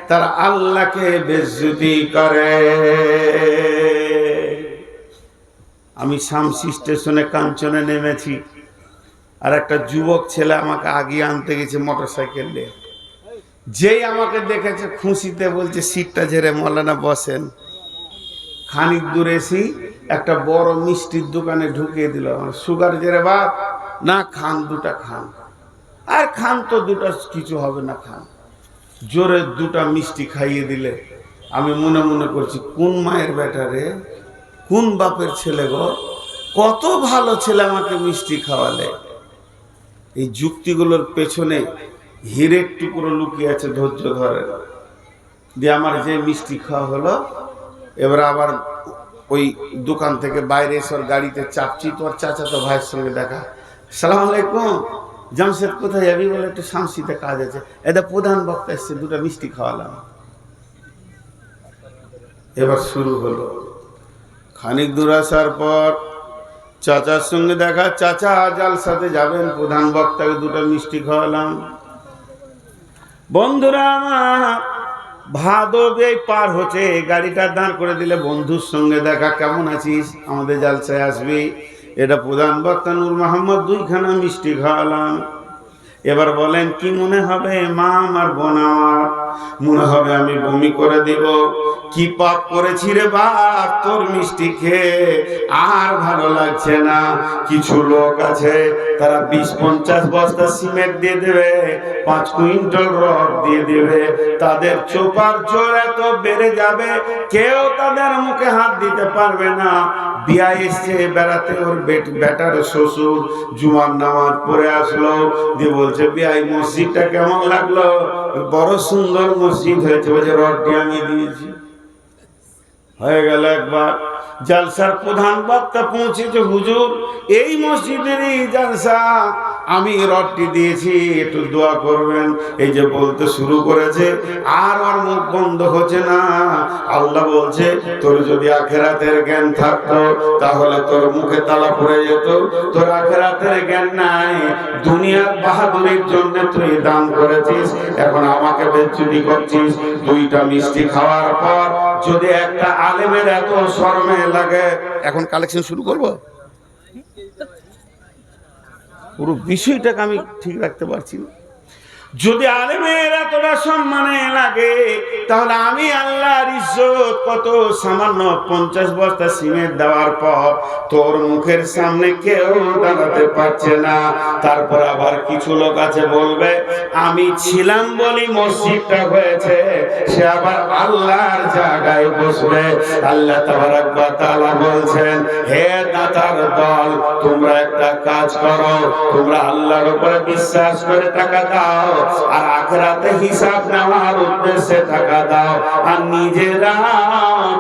তারা আল্লাহকে বেজ্জতি করে। আমি শামসি স্টেশনে কাঞ্চনে নেমেছি, আর একটা যুবক ছেলে আমাকে আগিয়ে আনতে গেছে মোটরসাইকেল নিয়ে। যেই আমাকে দেখেছে খুশিতে বলছে সিটটা ঝেড়ে মৌলানা বসেন। খানিক দূরে এসে একটা বড় মিষ্টির দোকানে ঢুকিয়ে দিল। সুগার জেরে বাপ না, খান দুটা খান। আর খান তো দুটা, কিছু হবে না, খান। জোরে দুটা মিষ্টি খাইয়ে দিলে আমি মনে মনে করছি কোন মায়ের বেটা রে, কোন বাপের ছেলে গো, কত ভালো ছেলে আমাকে মিষ্টি খাওয়ালে। এই যুক্তিগুলোর পেছনে হীরের টুকরো লুকিয়ে আছে, ধৈর্য ধরে। দিয়ে আমার যে মিষ্টি খাওয়া হলো, এবার আবার ওই দোকান থেকে বাইরে এসে গাড়িতে চাপছি, তোর চাচাতো ভাইয়ের সঙ্গে দেখা। সালাম আলাইকুম, জামশেদ কোথায় যাবি? বলে একটু শামসিতে কাজ আছে। এটা প্রধান বক্তা এসছে, দুটা মিষ্টি খাওয়ালাম। এবার শুরু হলো। খানিক দূর আসার পর চাচার সঙ্গে দেখা, চাচা জালসাতে যাবেন, প্রধান বক্তাকে দুটো মিষ্টি খাওয়ালাম। বন্ধুরা আমার, ভাদবে পার হচ্ছে, গাড়িটা দাঁড় করে দিলে বন্ধুর সঙ্গে দেখা, কেমন আছিস, আমাদের জালসায় আসবি। এটা প্রধান বক্তা নূর মোহাম্মদ, 2খানা মিষ্টি খাওয়ালাম। এবার বলেন কি মনে হবে? মা আমার, বোন আমার, মনে হবে আমি বমি করে দিব। কি পাপ করেছি রে বাপ, তোর মিষ্টি খেয়ে আর ভালো লাগছে না। কিছু লোক আছে তারা 20-50 বস্তা সিমেন্ট দিয়ে দেবে, 5 কুইন্টাল রড দিয়ে দেবে। তাদের চোপার জোর এত বেড়ে যাবে, কেউ তাদের মুখে হাত দিতে পারবে না। বিয়া এসছে বেড়াতে, ওর বেটার শ্বশুর জুমার নামাজ পড়ে আসলো, দিয়ে বলছে বিয়াই মসজিদটা কেমন লাগলো? বড় সুন্দর মসজিদ হয়েছে। বলছে রডটি আমি দিয়েছি। হয়ে গেল একবার। জালসার প্রধান বক্তা পৌঁছেছে, হুজুর এই মসজিদেরই জালসা, আমি রডটি দিয়েছি, একটু দোয়া করবেন। এই যে বলতে শুরু করেছে, আর ওর মুখ বন্ধ হচ্ছে না। আল্লাহ বলছে তোর যদি আখিরাতের জ্ঞান থাকতো তাহলে তোর মুখে তালা পড়ে যেত। তোর আখিরাতের জ্ঞান নাই, দুনিয়ার বাহাদুরির জন্য তুই দান করেছিস, এখন আমাকে বেজ্জতি করছিস। 2টা মিষ্টি খাওয়ার পর যদি একটা আলেমের এত শরমে লাগে, এখন কালেকশন শুরু করব। পুরো বিষয়টাকে আমি ঠিক রাখতে পারছি না। যদি আলেমের এতটা সম্মানে লাগে, তাহলে আমি আল্লাহর ইজ্জত কত সামান্য 50 বস্তা সিমেন্ট দেওয়ার পর তোর মুখের সামনে কেউ দাঁড়াতে পারছে না। তারপর আবার কিছু লোক আছে বলবে আমি ছিলাম বলি মসজিদটা হয়েছে, সে আবার আল্লাহর জায়গায় বসবে। আল্লাহ তাবারক ওয়া তাআলা বলছেন, হে দাতার দল, তোমরা একটা কাজ করো, তোমরা আল্লাহর উপরে বিশ্বাস করে টাকা দাও, আর আখিরাতে হিসাব নেওয়ার উদ্দেশ্যে টাকা দাও, আর নিজেরা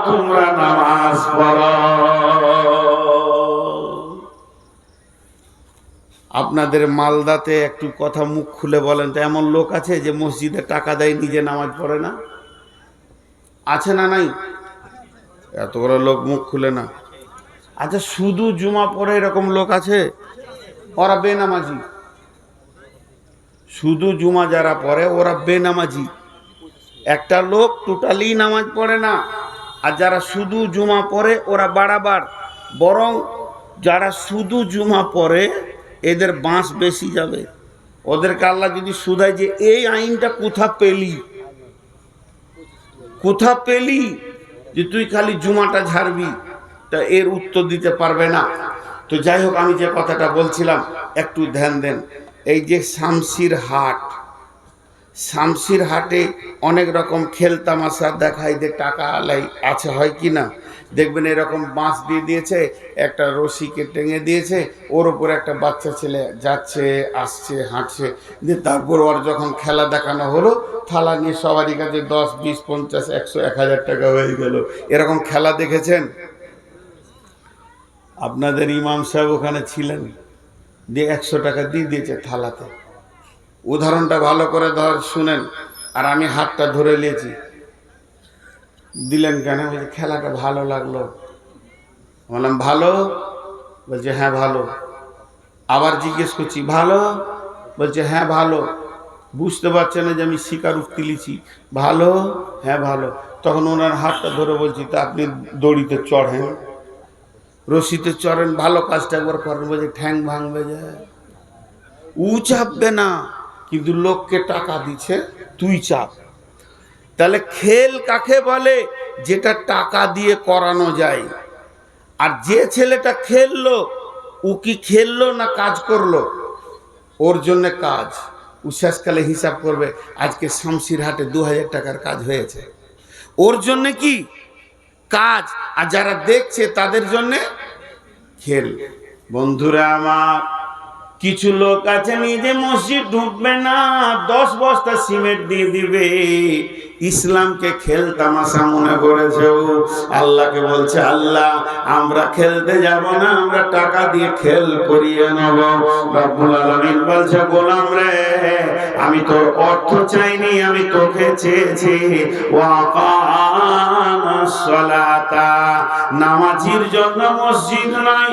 তোমরা নামাজ পড়ো। আপনাদের মালদাতে একটু কথা মুখ খুলে বলেন তো, এমন লোক আছে যে মসজিদে টাকা দেয় নিজে নামাজ পড়ে না? আছে না নাই? এত বড় লোক মুখ খুলে না। আচ্ছা, শুধু জুমা পড়ে এরকম লোক আছে, ওরা বেনামাজি। শুধু জুমা যারা পড়ে ওরা বেনামাজি। একটা লোক টোটালি নামাজ পড়ে না, আর যারা শুধু জুমা পড়ে ওরা বাড়াবার। বরং যারা শুধু জুমা পড়ে এদের বাঁশ বেশি যাবে। ওদেরকে আল্লাহ যদি শুধায় যে এই আইনটা কোথা পেলি যে তুই খালি জুমাটা ঝাড়বি, তা এর উত্তর দিতে পারবে না। তো যাই হোক, আমি যে কথাটা বলছিলাম একটু ধ্যান দেন। এই যে শামসির হাটে অনেক রকম খেল তামাশা দেখায়, যে টাকা আলাই আছে, হয় কি না? দেখবেন এরকম বাঁশ দিয়ে দিয়েছে, একটা রশিকে টেঙে দিয়েছে, ওর উপরে একটা বাচ্চা ছেলে যাচ্ছে আসছে হাঁটছে, দিয়ে তারপর ওর যখন খেলা দেখানো হলো, থালা নিয়ে সবারই কাছে 10, 20, 50, 100, 1000 টাকা হয়ে গেল। এরকম খেলা দেখেছেন? আপনাদের ইমাম সাহেব ওখানে ছিলেন, দিয়ে 100 টাকা দিয়ে দিয়েছে থালাতে। উদাহরণটা ভালো করে শুনেন, আর আমি হাতটা ধরে নিয়েছি। দিলেন কেন? বলছে খেলাটা ভালো লাগলো। বললাম ভালো? বলছে হ্যাঁ ভালো। আবার জিজ্ঞেস করছি ভালো? বলছে হ্যাঁ ভালো। বুঝতে পারছে না যে আমি স্বীকারোক্তি লিছি। ভালো? হ্যাঁ ভালো। তখন ওনার হাতটা ধরে বলছি, তা আপনি দড়িতে চড়েন, রশিতে চড়েন, ভালো কাজটা একবার করেন। বলছে ঠ্যাং ভাঙবে যায়। ও চাপবে না, কিন্তু লোককে টাকা দিচ্ছে, তুই চাপ। তাহলে খেল কাকে বলে? যেটা টাকা দিয়ে করানো যায়। আর যে ছেলেটা খেললো, ও কি খেললো না কাজ করলো? ওর জন্য কাজ। ও শেষকালে হিসাব করবে, আজকে শামসির হাটে 2000 টাকার কাজ হয়েছে। ওর জন্য কি কাজ, আর যারা দেখছে তাদের জন্য খেল। বন্ধুরা আমার, কিছু লোক আছে নিজে মসজিদ ঢুকবে না, 10 বস্তা সিমেন্ট দিয়ে দিবে। ইসলামকে খেল তামাশা মনে করেছে। আল্লাহকে বলছে, আল্লাহ আমরা খেলতে যাব না, আমরা টাকা দিয়ে খেল করিয়ে নেব। রব্বুল আলামিন বলছে, গোলাম রে, আমি তোর অর্থ চাইনি, আমি তোকে চেয়েছি। ওয়াকামাস সালাতা, নামাজির জন্য মসজিদ নাই,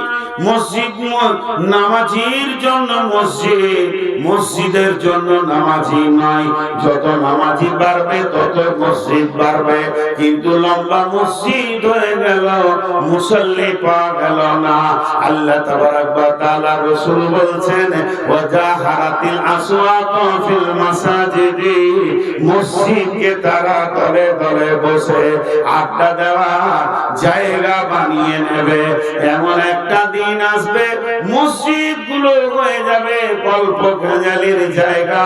নামাজির জন্য মসজিদ, মসজিদের জন্য নামাজি নাই। যত নামাজি বাড়বে তত মসজিদ বাড়বে, কিন্তু লম্বা মসজিদ হয়ে গেল, মুসল্লি পাওয়া গেল না। আল্লাহ তাবারক ওয়া তাআলা, রাসূল বলছেন, ওয়াজাহারাতিল আসওয়াতু ফিল মাসাজিদি, মসজিদকে তারা দলে দলে বসে আড্ডা দেওয়ার জায়গা বানিয়ে নেবে। এমন একটা দিন আসবে, মসজিদ গুলো হয়ে যাবে গল্প খেজালির জায়গা,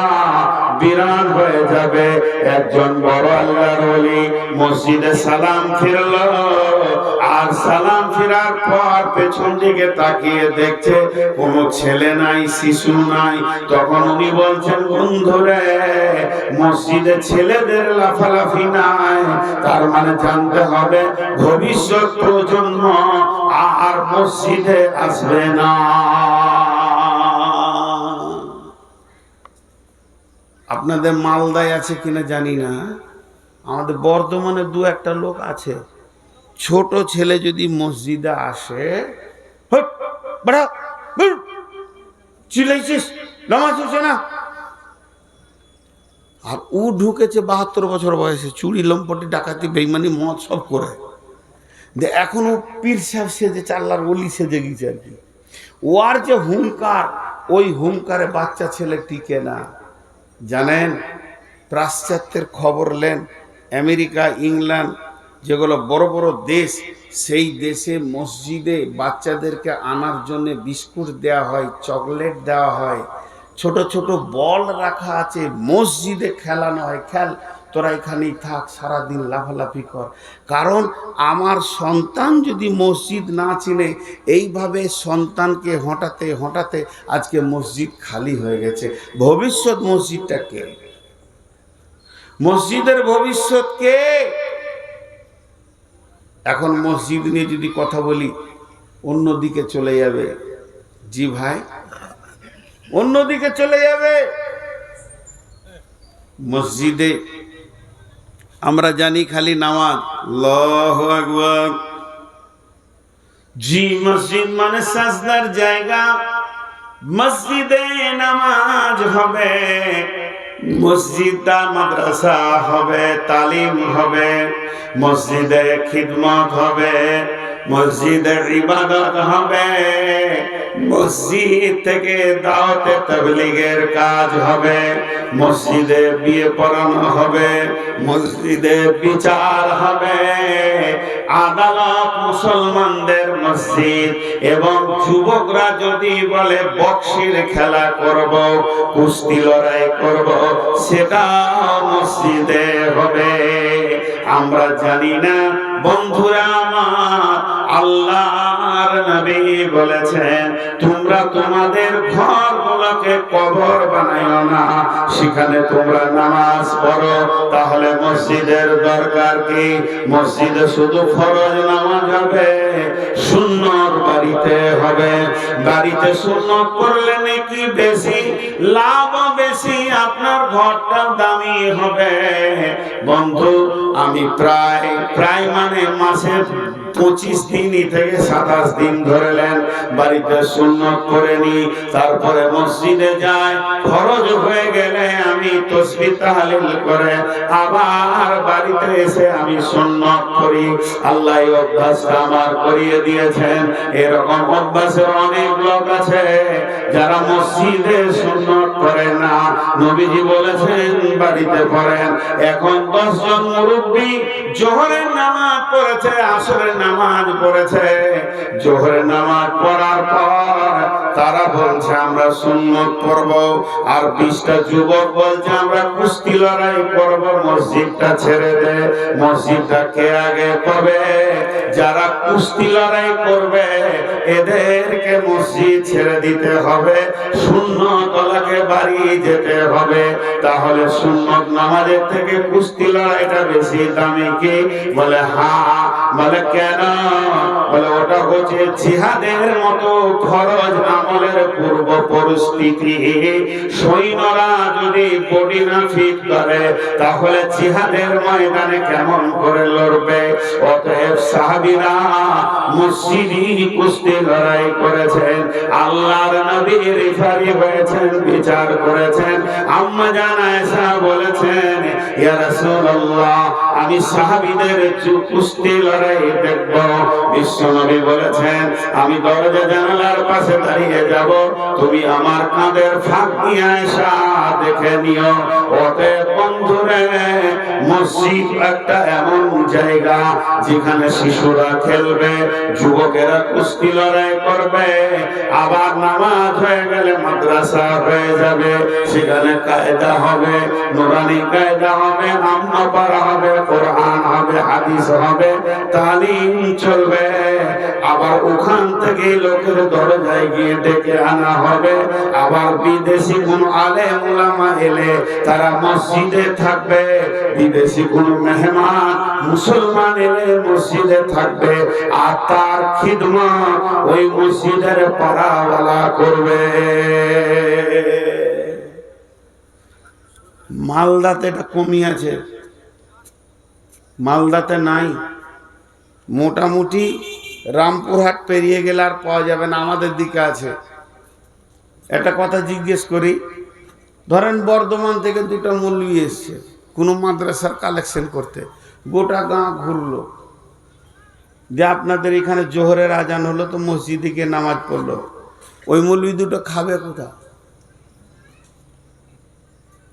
বিরান হয়ে যাবে। একজন বড় আল্লাহর ওলি মসজিদে সালাম ফিরলো, আর সালাম ফিরার পর পেছন দিকে তাকিয়ে দেখছে কোনো ছেলে নাই, শিশু নাই। তখন উনি বলছেন, বন্ধুরে, মসজিদে ছেলেদের লাফালাফি নাই, তার মানে জানতে হবে ভবিষ্যৎ প্রজন্ম আর মসজিদে আসবে না। আপনাদের মালদায় আছে কিনা জানি না, আমাদের বর্ধমানে 2-1টা লোক আছে। ছোট ছেলে যদি মসজিদে আসে, চিল্লাইছিস, নামাজ হচ্ছে না। আর ও ঢুকেছে 72 বছর বয়সে, চুরি লম্পটি ডাকাতি বেইমানি মদ সব করে। এখনো পীর সাহেব সেজে, চাল্লার ওলি সেজে গেছে আর কি। ওর যে হুঙ্কার, ওই হুঙ্কারে বাচ্চা ছেলে টিকে না। জানেন, পাশ্চাত্যের খবর নেন, আমেরিকা, ইংল্যান্ড, যেগুলো বড় বড় দেশ, সেই দেশে মসজিদে বাচ্চাদেরকে আনার জন্য বিস্কুট দেওয়া হয়, চকলেট দেওয়া হয়, ছোট ছোট বল রাখা আছে, মসজিদে খেলানো হয়, খেল তোরা এখানেই থাক, সারাদিন লাফালাফি কর। কারণ আমার সন্তান যদি মসজিদ না চিনে, এইভাবে সন্তানকে হঠাতে হঠাতে আজকে মসজিদ খালি হয়ে গেছে। ভবিষ্যৎ মসজিদটা কে? মসজিদের ভবিষ্যৎ কে? এখন মসজিদ নিয়ে যদি কথা বলি, অন্যদিকে চলে যাবে। জি ভাই, অন্যদিকে চলে যাবে। মসজিদে আমরা জানি খালি নামাজ, আল্লাহু আকবার। জি, মসজিদ মানে সাজদার জায়গা। মসজিদে নামাজ হবে, মসজিদটা মাদ্রাসা হবে, তালিম হবে, মসজিদে খিদমত হবে, মসজিদে ইবাদত হবে, মসজিদ থেকে দাওয়াতে তাবলীগের কাজ হবে, মসজিদে বিয়ে পড়ানো হবে, মসজিদে বিচার হবে, আদালত মুসলমানদের মসজিদ। এবং যুবকরা যদি বলে বক্সির খেলা করব, কুস্তি লড়াই করব, সেটা মসজিদে হবে। আমরা জানি না বন্ধুরা আমার, আল্লাহর নবী বলেছেন, তোমরা তোমাদের ঘরগুলোকে কবর বানাইও না, সেখানে তোমরা নামাজ পড়ো। তাহলে মসজিদের দরকার কি? মসজিদে শুধু ফরজ নামাজ হবে, সুন্নত বাড়িতে হবে। বাড়িতে সুন্নত পড়লে নাকি বেশি লাভ, বেশি, আপনার ঘরটা দামি হবে। বন্ধু, আমি প্রায় মানে মাসে 25 দিন থেকে 27 দিন ধরেলেন বাড়িতে সুন্নত করে নি, তারপরে মসজিদে যাই, ফরজ হয়ে গেলে আমি তাসবিহ তাহলিল করে আবার বাড়িতে এসে আমি সুন্নত করি। আল্লাহ এই অভ্যাসটা আমার করিয়ে দিয়েছেন। এরকম অভ্যাসের অনেক লোক আছে যারা মসজিদে সুন্নত করে না। নবীজি বলেছেন বাড়িতে পড়েন। এখন 10 জন মুরব্বী জোহরের নামাজ পড়েছে, আসরের নামাজ পড়েছে, জোহরের নামাজ পড়ার পর তারা বলছে আমরা সুন্নত পড়ব, আর 20টা যুবক বলছে আমরা কুস্তি লড়াই করব। মসজিদটা ছেড়ে দে। মসজিদটা কে আগে পাবে? যারা কুস্তি লড়াই করবে এদেরকে মসজিদ ছেড়ে দিতে হবে, সুন্নত ওয়ালাকে বাড়ি যেতে হবে। তাহলে সুন্নত নামাজের থেকে কুস্তি লড়াইটা বেশি দামি কি? বলে হ্যাঁ। বলে কেন? বলে ওটা হচ্ছে জিহাদের মতো ফরজ আমলের পূর্ব পরিস্থিতি। সৈন্যরা যদি বডি না ফিট করে তাহলে জিহাদের ময়দানে কেমন করে লড়বে? অতএব সাহাবীরা মসজিদে কুস্তি লড়াই করেছেন, আল্লাহর নবী রেফারি হয়েছেন, বিচার করেছেন। আম্মা জান আয়েশা বলেছেন, ইয়া রাসূলুল্লাহ, আমি সাহাবীদের কুস্তি লড়াই দেখব। বিশ্বনবী বলেছেন, আমি দরজা জানালার পাশে দাঁড়িয়ে যাব, তুমি আমার কাঁধের ফাঁক দিয়ে আয়েশা দেখে নিও। অতএব বন্ধুরে, মসজিদ একটা এমন জায়গা যেখানে শিশুরা খেলবে, যুবকেরা কুস্তি লড়াই করবে, আবার নামাজ হয়ে গেলে মাদ্রাসা হয়ে যাবে, সেখানে কায়দা হবে, নুরানি কায়দা হবে, নামনা পড়া হবে, কোরআন হবে, হাদিস হবে, তালিম চলবে। আবার ওখান থেকে লোকের দরজায় গিয়ে ডেকে আনা হবে। আবার বিদেশি কোন আলেম উলামা এলে তারা মসজিদে থাকবে, বিদেশি কোন মেহমান মুসলমান এলে মসজিদে থাকবে, আর তার খিদমত ওই মসজিদের পাড়াওয়ালা করবে। মালদাতে এটা কমিয়েছে, মালদাতে নাই। মোটামুটি রামপুরহাট পেরিয়ে গেলে আর পাওয়া যাবে না, আমাদের দিকে আছে। একটা কথা জিজ্ঞেস করি, ধরেন বর্ধমান থেকে 2টা মৌলবি এসছে কোনো মাদ্রাসার কালেকশন করতে, গোটা গাঁ ঘুরলো, যে আপনাদের এখানে জোহরের আজান হলো তো মসজিদে গিয়ে নামাজ পড়লো, ওই মৌলবি 2টো খাবে কোথা?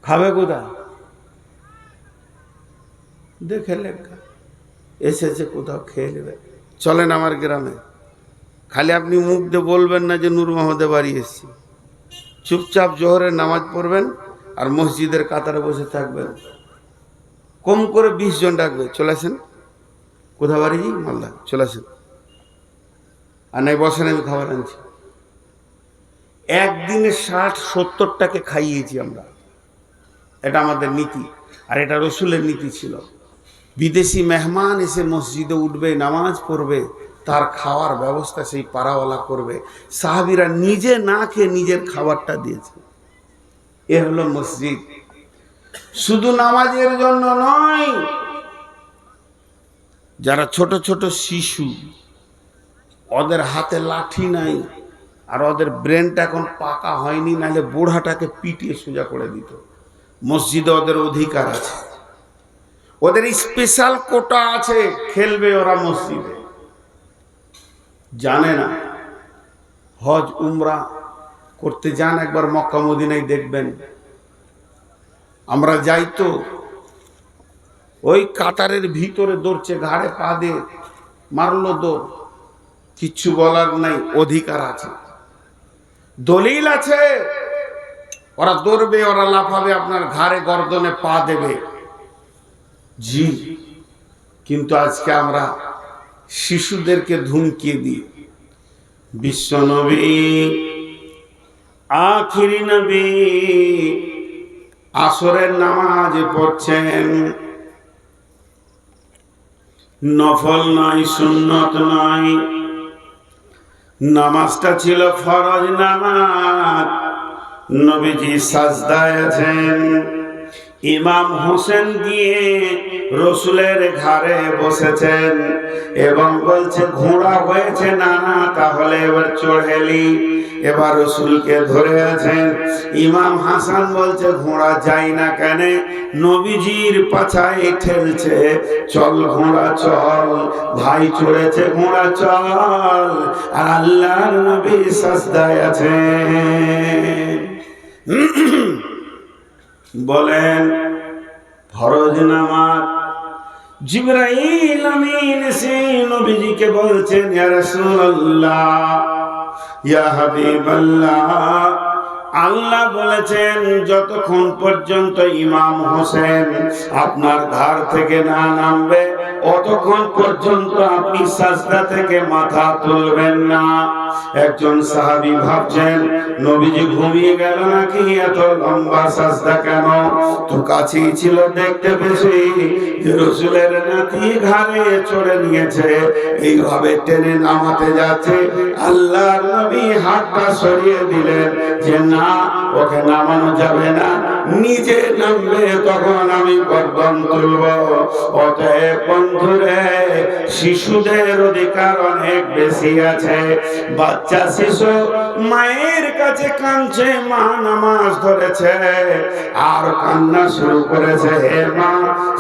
খাবে কোথায়? দেখে লেখা এসেছে কোথাও খেয়ে নেবে। চলেন আমার গ্রামে, খালি আপনি মুখ দিয়ে বলবেন না যে নূর মোহাম্মদে বাড়ি এসেছি, চুপচাপ জোহরের নামাজ পড়বেন আর মসজিদের কাতারে বসে থাকবেন। কম করে 20 জন ডাকবে, চলে আসেন। কোথা বাড়ি? মালদা, চলে আসেন। আর নাই বসেন, আমি খাবার আনছি। একদিনে 60-70টাকে খাইয়েছি আমরা। এটা আমাদের নীতি, আর এটা রসুলের নীতি ছিল। বিদেশি মেহমান এসে মসজিদে উঠবে, নামাজ পড়বে, তার খাওয়ার ব্যবস্থা সেই পাড়াওয়ালা করবে। সাহাবীরা নিজে না খেয়ে নিজের খাবারটা দিয়েছে। এ হলো মসজিদ। শুধু নামাজের জন্য নয়, যারা ছোট ছোট শিশু, ওদের হাতে লাঠি নাই আর ওদের ব্রেনটা এখন পাকা হয়নি, নাহলে বুড়াটাকে পিটিয়ে সোজা করে দিত। মসজিদে ওদের অধিকার আছে, ওদের স্পেশাল কোটা আছে, খেলবে ওরা মসজিদে। জানে না হজ উমরা করতে যান একবার মক্কা মদিনায়, দেখবেন আমরা যাই তো ওই কাতারের ভিতরে দৌড়ছে, ঘাড়ে পা দিয়ে মারলো দৌড়, কিচ্ছু বলার নাই, অধিকার আছে, দলিল আছে। ওরা দৌড়বে, ওরা লাফাবে, আপনার ঘাড়ে গর্দনে পা দেবে। জি, কিন্তু আজকে আমরা শিশুদেরকে ধুমকিয়ে দিই। বিশ্ব নবী, আখিরি নবী আসরের নামাজ পড়ছেন, নফল নয়, সুন্নত নয়, নামাজটা ছিল ফরজ নামাজ। নবীজি সাজদায় আছেন, ইমাম হোসেন গিয়ে রসুলের ঘাড়ে বসেছেন এবং বলছে ঘোড়া হয়েছে না, না তাহলে এবার চড়েলি। এবার রসুলকে ধরে আছেন। ইমাম হাসান বলছে ঘোড়া যাই না কেন? নবীজির পাছায় ঠেলছে, চল ঘোড়া চল, ভাই চড়েছে ঘোড়া চল। আর আল্লাহর নবী সাজদায় আছেন। বলেন ফরজ নামাজ। জিবরাইল আমিন এসে নবীজিকে বলছেন, ইয়া রাসূলুল্লাহ, ইয়া হাবিবাল্লাহ, আল্লাহ বলেছেন যতক্ষণ পর্যন্ত ইমাম হোসেন আপনার ঘাড় থেকে না নামবে অতক্ষণ পর্যন্ত আপনি সাজদা থেকে মাথা তুলবেন না। একজন সাহাবী ভাবছেন নবীজি ঘুমিয়ে গেল নাকি, এত লম্বা সাজদা কেন? তো কাছেই ছিল, দেখতে পেয়েছি যে রসুলের নাতি ঘাড়ে চড়ে নিয়েছে, এইভাবে টেনে নামাতে যাচ্ছে। আল্লাহর নবী হাতটা সরিয়ে দিলেন যে না, ওকে নামানো যাবে না, নিজে নামবে, তখন আমি গর্দন তুলব। অতএব বন্ধুরে, শিশুদের অধিকার অনেক বেশি আছে। বাচ্চা শিশু মায়ের কাছে কাঁদছে, মা নামাজ ধরেছে আর কান্না শুরু করেছে, হে মা,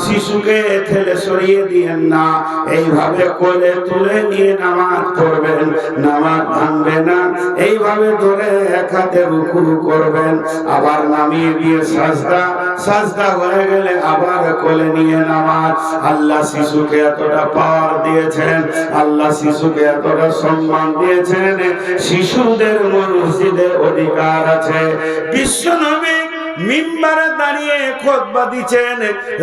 শিশুকে ঠেলে সরিয়ে দিয়েন না, এইভাবে কোলে তুলে নিয়ে নামাজ পড়বেন, নামাজ ভাঙবে না। এইভাবে ধরে এক হাতে রুকু করবেন, আবার নামিয়ে দিয়ে সাজদা, সাজদা হয়ে গেলে আবার কোলে নিয়ে নামাজ। আল্লাহ শিশুকে এতটা পাওয়ার দিয়েছেন, আল্লাহ শিশুকে এতটা সম্মান দিয়েছেন, শিশুদের মসজিদে অধিকার আছে। বিশ্বনবী মিম্বারে দাঁড়িয়ে খুতবা দিচ্ছেন,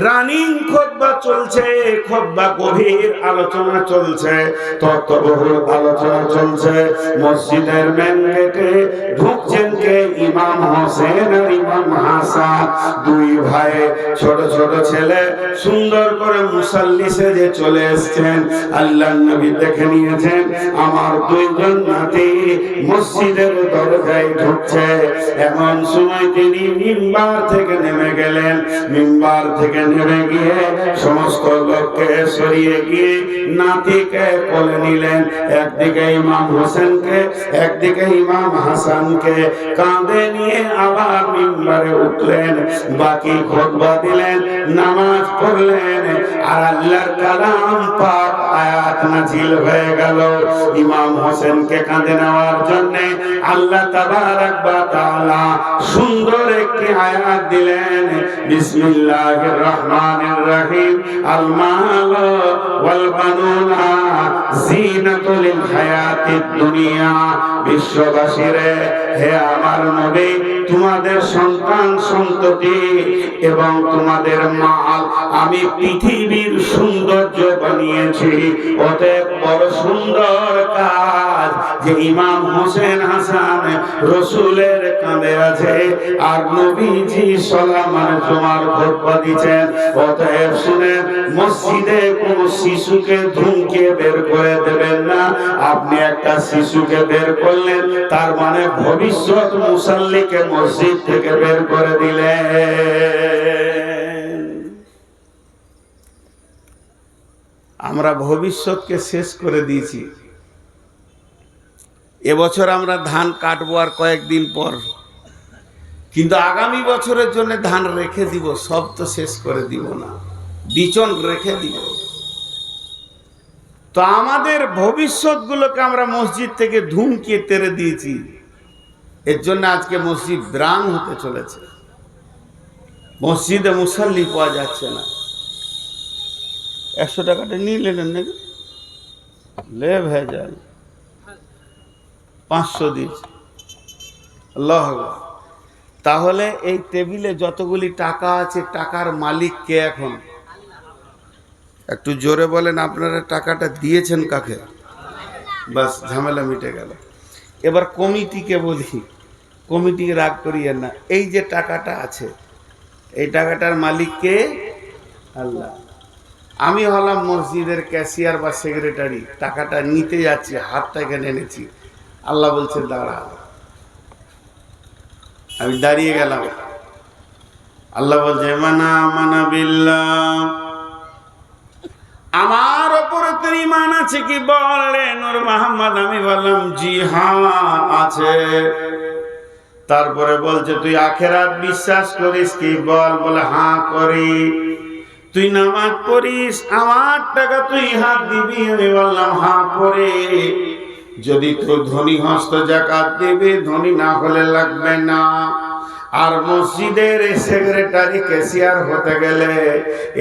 রানিং খুতবা চলছে, খুতবা গভীর আলোচনা চলছে, তত্ত্ববহুল আলোচনা চলছে। মসজিদের মেন গেটে ঢুকছেন কে? ইমাম হোসেন আর ইমাম হাসান, দুই ভাই, ছোট ছোট ছেলে, সুন্দর করে মুসাল্লি সেজে চলে এসেছেন। আল্লাহর নবী দেখে নিয়েছেন আমার দুইজন নাতি মসজিদের দরজায় ঢুকছে। এমন সময় তিনি মিম্বার থেকে নেমে গেলেন, মিম্বার থেকে নেমে গিয়ে সমস্ত লোককে সরিয়ে গিয়ে নাতিকে কোলে নিলেন, একদিকে ইমাম হোসেনকে, একদিকে ইমাম হাসানকে। কান কাঁধে নিয়ে আবার মিম্বারে উঠলেন, বাকি খুতবা দিলেন, নামাজ পড়লেন, আর আল্লাহর কালাম পাক আয়াত নাজিল হয়ে গেল। ইমাম হোসেনকে কাঁধে নেওয়ার জন্য আল্লাহ তাবারক ওয়া তাআলা সুন্দর একটি আয়াত দিলেন, বিসমিল্লাহির রহমানির রহিম, আল মাল ওয়াল বানুনা জিনাতুল হায়াতিদ দুনিয়া। বিশ্ববাসীরে, হে আমার নবী, তোমাদের সন্তান সন্ততি এবং তোমাদের মাল আমি পৃথিবীর সৌন্দর্য বানিয়েছি। অতএব বড় সুন্দর কাজ যে ইমাম হোসেন হাসান রসুলের কাঁধে আছে, আর নবীজি সালামার জুমার খুতবা দিচ্ছেন। অতএব শুনেন, মসজিদে কোন শিশুকে ধুমকে বের করে দেবেন না। আপনি একটা শিশুকে বের করলেন, তার মানে ভবিষ্যৎ মুসাল্লিকে মসজিদ থেকে বের করে দিলেন। আমরা ভবিষ্যৎকে শেষ করে দিয়েছি। এবছর আমরা ধান কাটবো আর কয়েকদিন পর, কিন্তু আগামী বছরের জন্য ধান রেখে দিব। সব তো শেষ করে দিব না, বিচন রেখে দিব। তো আমাদের ভবিষ্যৎগুলোকে আমরা মসজিদ থেকে ধুমকিয়ে তেড়ে দিয়েছি। এর জন্য আজকে মসজিদ ব্রান হতে চলেছে, মসজিদে মুসাল্লি পাওয়া যাচ্ছে না। 100 টাকাটা নিয়ে নিলেন নাকি? লে ভেজাল 500 দিয়েছে। আল্লাহু আকবার। তাহলে এই টেবিলে যতগুলি টাকা আছে, টাকার মালিক কে? এখন একটু জোরে বলেন, আপনারা টাকাটা দিয়েছেন কাকে? বাস, ঝামেলা মিটে গেল। এবার কমিটিকে বলি, কমিটিকে রাগ করিয়েন না। এই যে টাকাটা আছে, এই টাকাটার মালিক কে? আল্লাহ। আমি হলাম মসজিদের ক্যাশিয়ার বা সেক্রেটারি, টাকাটা নিতে যাচ্ছি, হাতটা এখানে এনেছি। আল্লাহ বলছে দাঁড়া। আমি দাঁড়িয়ে গেলাম। আল্লাহ বলছে মানা মানা বিল্লাহ, আমার ওপরে তোর ঈমান আছে কি? বলে নূর মোহাম্মদ। আমি বললাম জি হ্যাঁ আছে। তারপরে বলছে তুই আখিরাত বিশ্বাস করিস কি? বলে হ্যাঁ করি। তুই নামাজ পড়িস, আমার টাকা তুই হাত দিবি? আমি বললাম হ্যাঁ করে। যদি তুই ধনী হস্ত যাকাত দিবি, ধনী না হলে লাগবে না। আর মসজিদের সেক্রেটারি ক্যাশিয়ার হতে গেলে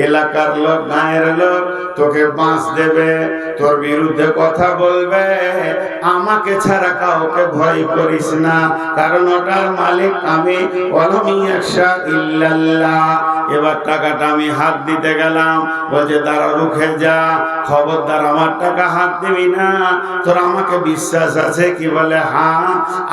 এলাকার লোক, গায়ের লোক তোকে বাঁশ দেবে, তোর বিরুদ্ধে কথা বলবে। আমাকে ছাড়া কাউকে ভয় করিস না, কারণ ওটার মালিক আমি। ইল্লাল্লাহ। এবার টাকাটা আমি হাত দিতে গেলাম, বলছে দাঁড়া, রুখে যা, খবরদার আমার টাকা হাত দিবি না। তোর আমাকে বিশ্বাস আছে কি? বলে হ্যাঁ।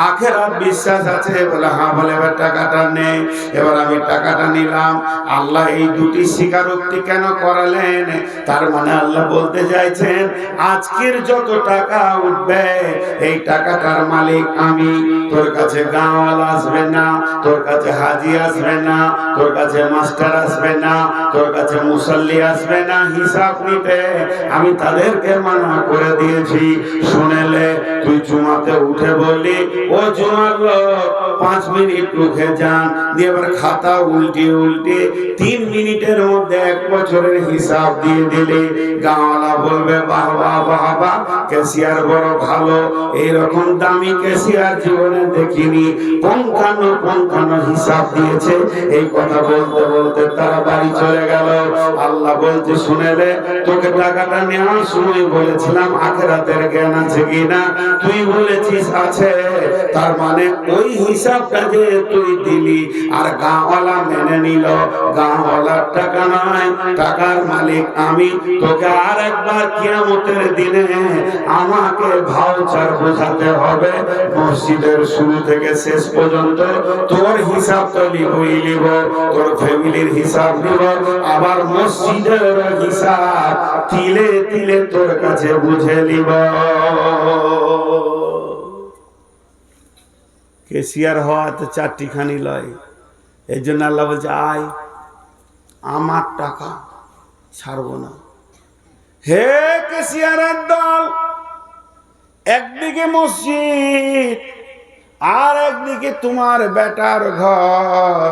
আখিরাত বিশ্বাস আছে? বলে হ্যাঁ। বলে এবার টাকাটা নে। এবার আমি টাকাটা নিলাম। আল্লাহ এই দুটি স্বীকারোক্তি কেন করালেন? তার মানে আল্লাহ বলতে চাইছেন, আজকের যত টাকা উঠবে, এই টাকাটার মালিক আমি। তোর কাছে গাঁওয়ালা আসবে না, তোর কাছে হাজি আসবে না, তোর কাছে মাস্টার আসবে না, তোর কাছে মুসল্লি আসবে না হিসাব নিতে। আমি তাদেরকে মানা করে দিয়েছি। শুনেলে তুই জুমাতে উঠে বললি, ও জুমার লোক 5 মিনিট রুখে যান, দিয়ে এবার খাতা উল্টে উল্টে 3 মিনিটের মধ্যে 1 বছরের হিসাব দিয়ে দিলে, গাঁওয়ালা বলবে বাহ বাহ বাহ বাহ, ক্যাশিয়ার বড় ভালো। এইরকম দামি ক্যাশিয়ার জীবনে দেখিনি, পঙ্খানো হিসাব দিয়েছে। এই কথা বলতে বলতে তারা বাড়ি চলে গেল। আল্লাহ বলতে শুনেলে, তোকে টাকাটা নেওয়ার সময় বলেছিলাম আখিরাতের জ্ঞান আছে কিনা? তুই বলেছিস আছে। তার মানে ওই হিসাবটা যে তুই দিলি, আর গাঁওয়ালা মেনে নিল, গাঁওয়ালার টাকা নয়, টাকার মালিক আমি। তোকে আর একবার কিয়ামতের দিনে আমাকে ভাউচার বোঝাতে হবে। মসজিদের শুরু থেকে শেষ পর্যন্ত তোর হিসাব তো লিবই লিব, তোর ফ্যামিলির হিসাব নিব, আবার মসজিদের হিসাব তিলে তিলে তোর কাছে বুঝে নিব। ক্যাশিয়ার হওয়া তো 4টি খানি লয়। এই জন্য আল্লাহ বলছে আয়, আমার টাকা ছাড়বো না। হে ক্যাশিয়ারের দল, একদিকে মসজিদ আর একদিকে তোমার বেটার ঘর।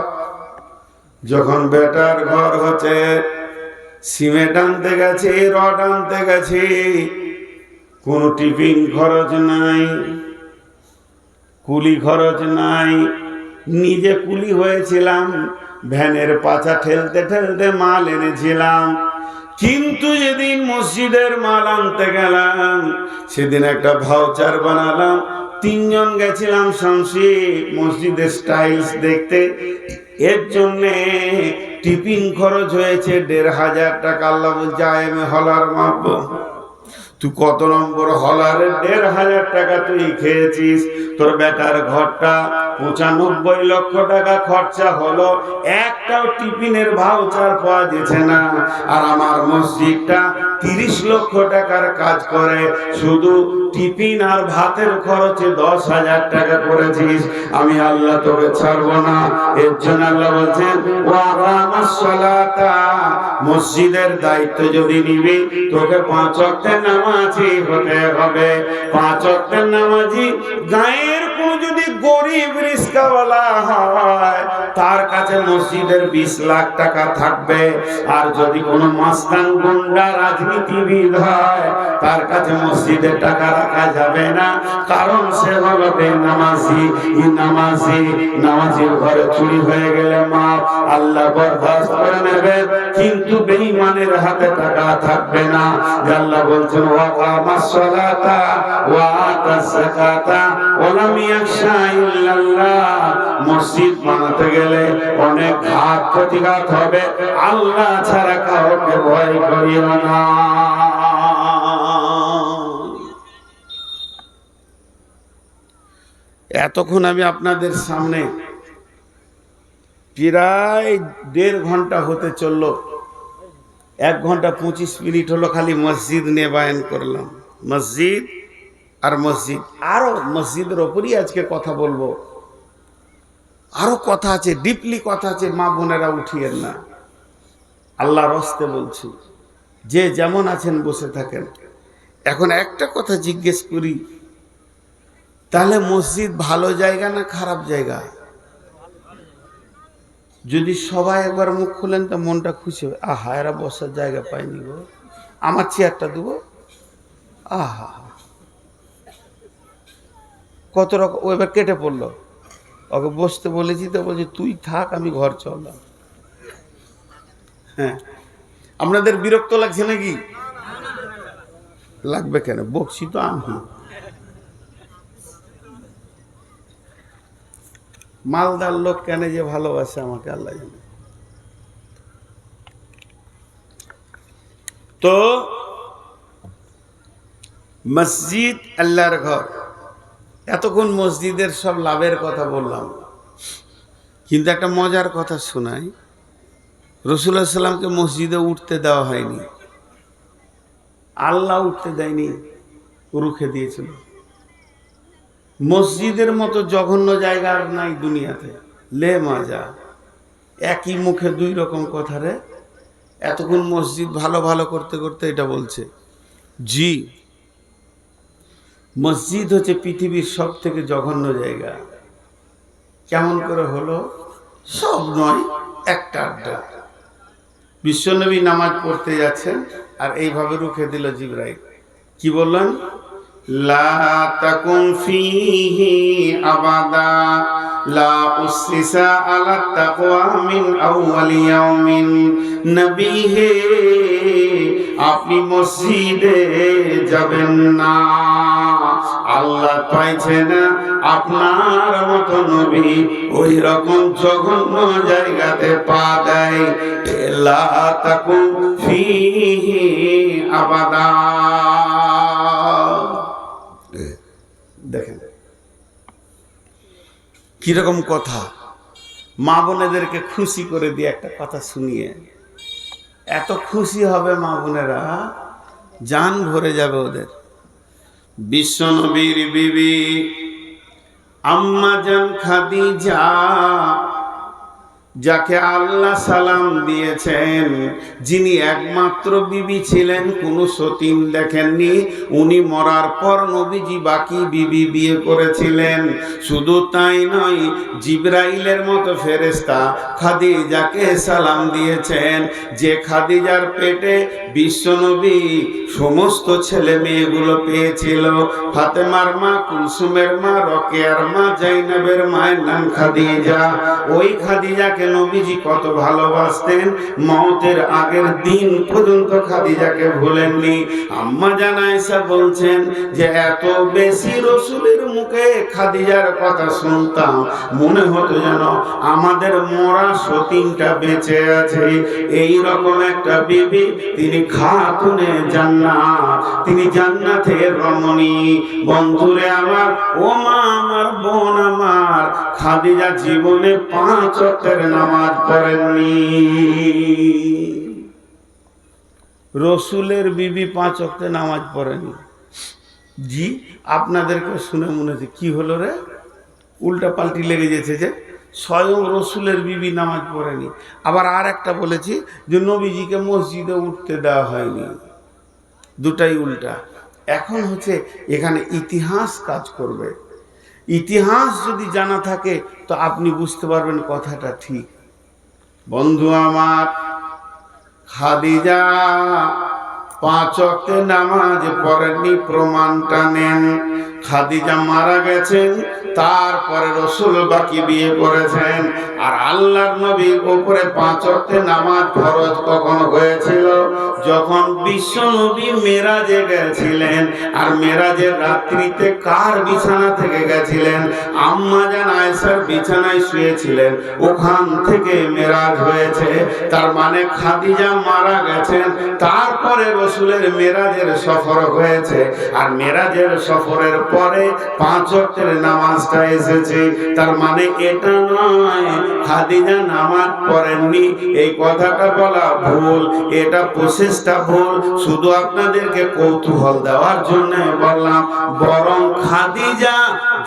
যখন বেটার ঘর হচ্ছে, সিমেন্ট আনতে গেছে, রড আনতে গেছে, কোনো টিফিন খরচ নাই, কুলি খরচ নাই। নিজে কুলি হয়েছিলাম, ভ্যানের পাছা ঠেলতে ঠেলতে মাল এনেছিলাম। কিন্তু যেদিন মসজিদের মাল আনতে গেলাম, সেদিন একটা ভাউচার বানালাম। 3 জন গেছিলাম শামসি মসজিদের স্টাইলস দেখতে। এর জন্যে টিফিন খরচ হয়েছে 1500 টাকা। আল্লাহ বলছে আমি হলার মাপবো, তুই কত নম্বর হলারে 1500 টাকা তুই খেয়েছিস। তোর বেটার ঘরটা 95 লক্ষ টাকা খরচা হলো, একটাও টিফিনের ভাউচার পাওয়া যাচ্ছে না। আর আমার মসজিদটা 30 লক্ষ টাকার কাজ করে, শুধু টিফিন আর ভাতের খরচে 10,000 টাকা করেছিস। আমি আল্লাহ তোকে ছাড়বো না। এর জন্য আল্লাহ বলছেন ওয়াকামাস সালাতা, মসজিদের দায়িত্ব যদি নিবি তোকে 5 ওয়াক্তের নামাজি হতে হবে। 5 ওয়াক্তের নামাজি। গায়ের কোন যদি গরিব রিস্কাওয়ালা হয়, তার কাছে মসজিদের 20 লাখ টাকা থাকবে। আর যদি কোনো মাস্তান গুন্ডা রাজনীতিবিদ হয়, তার কাছে মসজিদের টাকা রাখা যাবে না, কারণ সে হলো বেনামাজি। নামাজির ঘরে চুরি হয়ে গেলে মা আল্লাহ বরদাস্ত করে নেবে, কিন্তু বেঈমানের হাতে টাকা থাকবে না। আল্লাহ বলছেন ওয়াকামাস সালাতা ওয়া আতাস যাকাতা ওয়া লাম ইয়াখশা ইল্লাল্লাহ। মসজিদ বানাতে গেলে অনেক ঘাত প্রতিঘাত হবে, আল্লাহ ছাড়া কাউকে ভয় করিও না। এতক্ষণ আমি আপনাদের সামনে প্রায় 1.5 ঘন্টা হতে চললো, 1 ঘন্টা 25 মিনিট হলো খালি মসজিদ নিয়ে বয়ান করলাম। মসজিদ আর মসজিদ, আরো মসজিদের ওপরই আজকে কথা বলবো। আরো কথা আছে, ডিপলি কথা আছে, মা বোনেরা উঠিয়েন না, আল্লাহর হস্তে বলছি। যে যেমন আছেন বসে থাকেন। এখন একটা কথা জিজ্ঞেস করি, তাহলে মসজিদ ভালো জায়গা না খারাপ জায়গা? যদি সবাই একবার মুখ খুলেন তো মনটা খুশি হবে। আহা, এরা বসার জায়গা পায়নি গো, আমার চেয়ারটা দেবো। আহা, কত রকম। ও এবার কেটে পড়লো, ওকে বসতে বলেছি তো বলছি তুই থাক, আমি ঘর চললাম। হ্যাঁ, আপনাদের বিরক্ত লাগছে নাকি? লাগবে কেন, বকছি তো আমি। মালদার লোক কেন যে ভালোবাসে আমাকে আল্লাহ জানে। তো মসজিদ আল্লাহর ঘর। এতক্ষণ মসজিদের সব লাভের কথা বললাম, কিন্তু একটা মজার কথা শোনাই। রাসূলুল্লাহ সাল্লামকে মসজিদে উঠতে দেওয়া হয়নি, আল্লাহ উঠতে দেয়নি, রুখে দিয়েছিল। মসজিদের মতো জঘন্য জায়গা আর নাই দুনিয়াতে। লে মাজা, একই মুখে 2 রকম কথা রে। এতক্ষণ মসজিদ ভালো ভালো করতে করতে এটা বলছে। জি, মসজিদ হচ্ছে পৃথিবীর সব থেকে জঘন্য জায়গা। কেমন করে হলো? সব নয়, একটা আড্ডা। বিশ্বনবী নামাজ পড়তে যাচ্ছেন, আর এইভাবে রুখে দিল জিবরাইল। কি বললেন? লা তাকুম ফিহি আবাদা লা উসসিসা আলা তাকওয়া মিন আউয়ালি ইয়াউমিন। নবী হে, আপনি মসজিদে যাবেন না। আল্লাহ পাইছে না আপনার মতো নবী ওই রকম জঘন্য জায়গাতে পা দেয়। লা তাকুম ফিহি আবাদা। দেখেন কিরকম কথা। মা বোনেদেরকে খুশি করে দিয়ে একটা কথা শুনিয়ে এত খুশি হবে মা বোনেরা, জান ভরে যাবে ওদের। বিশ্বনবীর বিবি আম্মা জান খাদিজা যাকে আল্লাহ সালাম দিয়েছেন, যিনি একমাত্র বিবি ছিলেন, কোনো সতীন দেখেননি, উনি মরার পর নবীজি বাকি বিবি বিয়ে করেছিলেন। শুধু তাই নয়, জিবরাইলের মতো ফেরেশতা খাদিজাকে সালাম দিয়েছেন, যে খাদিজার পেটে বিশ্বনবী সমস্ত ছেলে মেয়েগুলো পেয়েছিল। ফাতেমার মা, কুলসুমের মা, রোকেয়ার মা, জাইনাবের মায়ের নাম খাদিজা। ওই খাদিজাকে নবীজি কত ভালোবাসতেন, মওতের আগের দিন পর্যন্ত খাদিজাকে ভুলেননি। আম্মা জান আয়েশা বলছেন যে এত বেশি রসুলের মুখে খাদিজার কথা শুনতাম, মনে হতো যেন আমাদের মরা সতীনটা বেঁচে আছে। এই রকম একটা বিবি, তিনি খাতুনে জান্নাত, তিনি জান্নাতের রমণী। বন্ধুরে আমার, ও মা আমার, বোন আমার, খাদিজা জীবনে 5 ওয়াক্তের নামাজ পড়েননি। রসুলের বিবি 5 ওয়াক্তের নামাজ পড়েনি। জি, আপনাদেরকে শুনে মনে হচ্ছে কি হলো রে, উল্টা পাল্টি লেগে গেছে যে স্বয়ং রসুলের বিবি নামাজ পড়েনি। আবার আর একটা বলেছি যে নবীজিকে মসজিদে উঠতে দেওয়া হয়নি। দুটাই উল্টা। এখন হচ্ছে এখানে ইতিহাস কাজ করবে। ইতিহাস যদি জানা থাকে তো আপনি বুঝতে পারবেন কথাটা ঠিক। বন্ধু আমার, খাদিজা 5 ওয়াক্তের নামাজ পড়েননি, প্রমাণটা নেন। খাদিজা মারা গেছেন, তারপরে রসুল বাকি বিয়ে করেছেন। আর আল্লাহর নবীর উপরে 5 ওয়াক্তের নামাজ ফরজ কখন হয়েছিল? যখন বিশ্ব নবী মেরাজে গেছিলেন। আর মেরাজের রাত্রিতে কার বিছানা থেকে গেছিলেন? আম্মা জান আয়েশার বিছানায় শুয়েছিলেন, ওখান থেকে মেরাজ হয়েছে। তার মানে খাদিজা মারা গেছেন, তারপরে রসুলের মেরাজের সফর হয়েছে। আর মেরাজের সফরের পরে 5 ওয়াক্তের নামাজটা এসেছে। তার মানে এটা নয় খাদিজা নামাজ পড়েননি, এই কথাটা বলা ভুল, এটা প্রসেসটা ভুল। শুধু আপনাদেরকে কৌতূহল দেওয়ার জন্য বললাম। বরং খাদিজা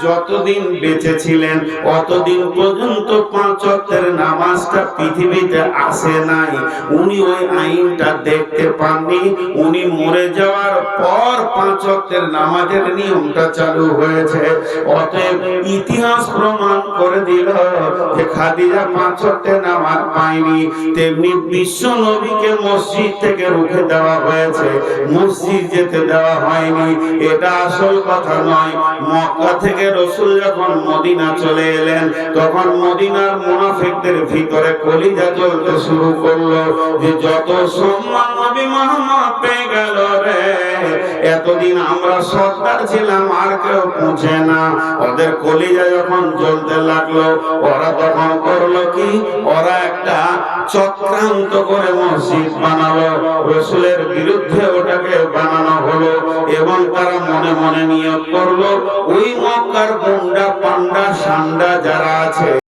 যতদিন বেঁচে ছিলেন অতদিন পর্যন্ত 5 ওয়াক্তের নামাজটা পৃথিবীতে আসে নাই। উনি ওই আইনটা দেখতে পাননি। উনি মরে যাওয়ার পর 5 ওয়াক্তের নামাজের নিয়মটা চালু হয়েছে। অতএব ইতিহাস প্রমাণ করে দিল যে খাদিজা 5 ওয়াক্তের নামাজ পায়নি। তেমনি বিশ্ব নবীকে মসজিদ থেকে রুখে দেওয়া হয়েছে, মসজিদ যেতে দেওয়া হয়নি। এটা আসল কথা নয়। মক্কা থেকে রসুল যখন মদিনা চলে এলেন, তখন মদিনার মুনাফিকদের ভিতরে কলিজা জ্বলতে শুরু করলো যে যত সম্মান নবী মুহাম্মদ পেয়ে গেল রে, এতদিন আমরা সর্দার ছিলাম, আর কেউ পৌঁছে না। ওদের কলিজা যখন জ্বলতে লাগলো, ওরা তখন করলো কি, ওরা একটা চক্রান্ত করে মসজিদ বানালো। রসুলের বিরুদ্ধে ওটাকে বানানো হলো এবং তারা মনে মনে নিয়ত করলো ওই মক্কার গুন্ডা পান্ডা সান্ডা যারা আছে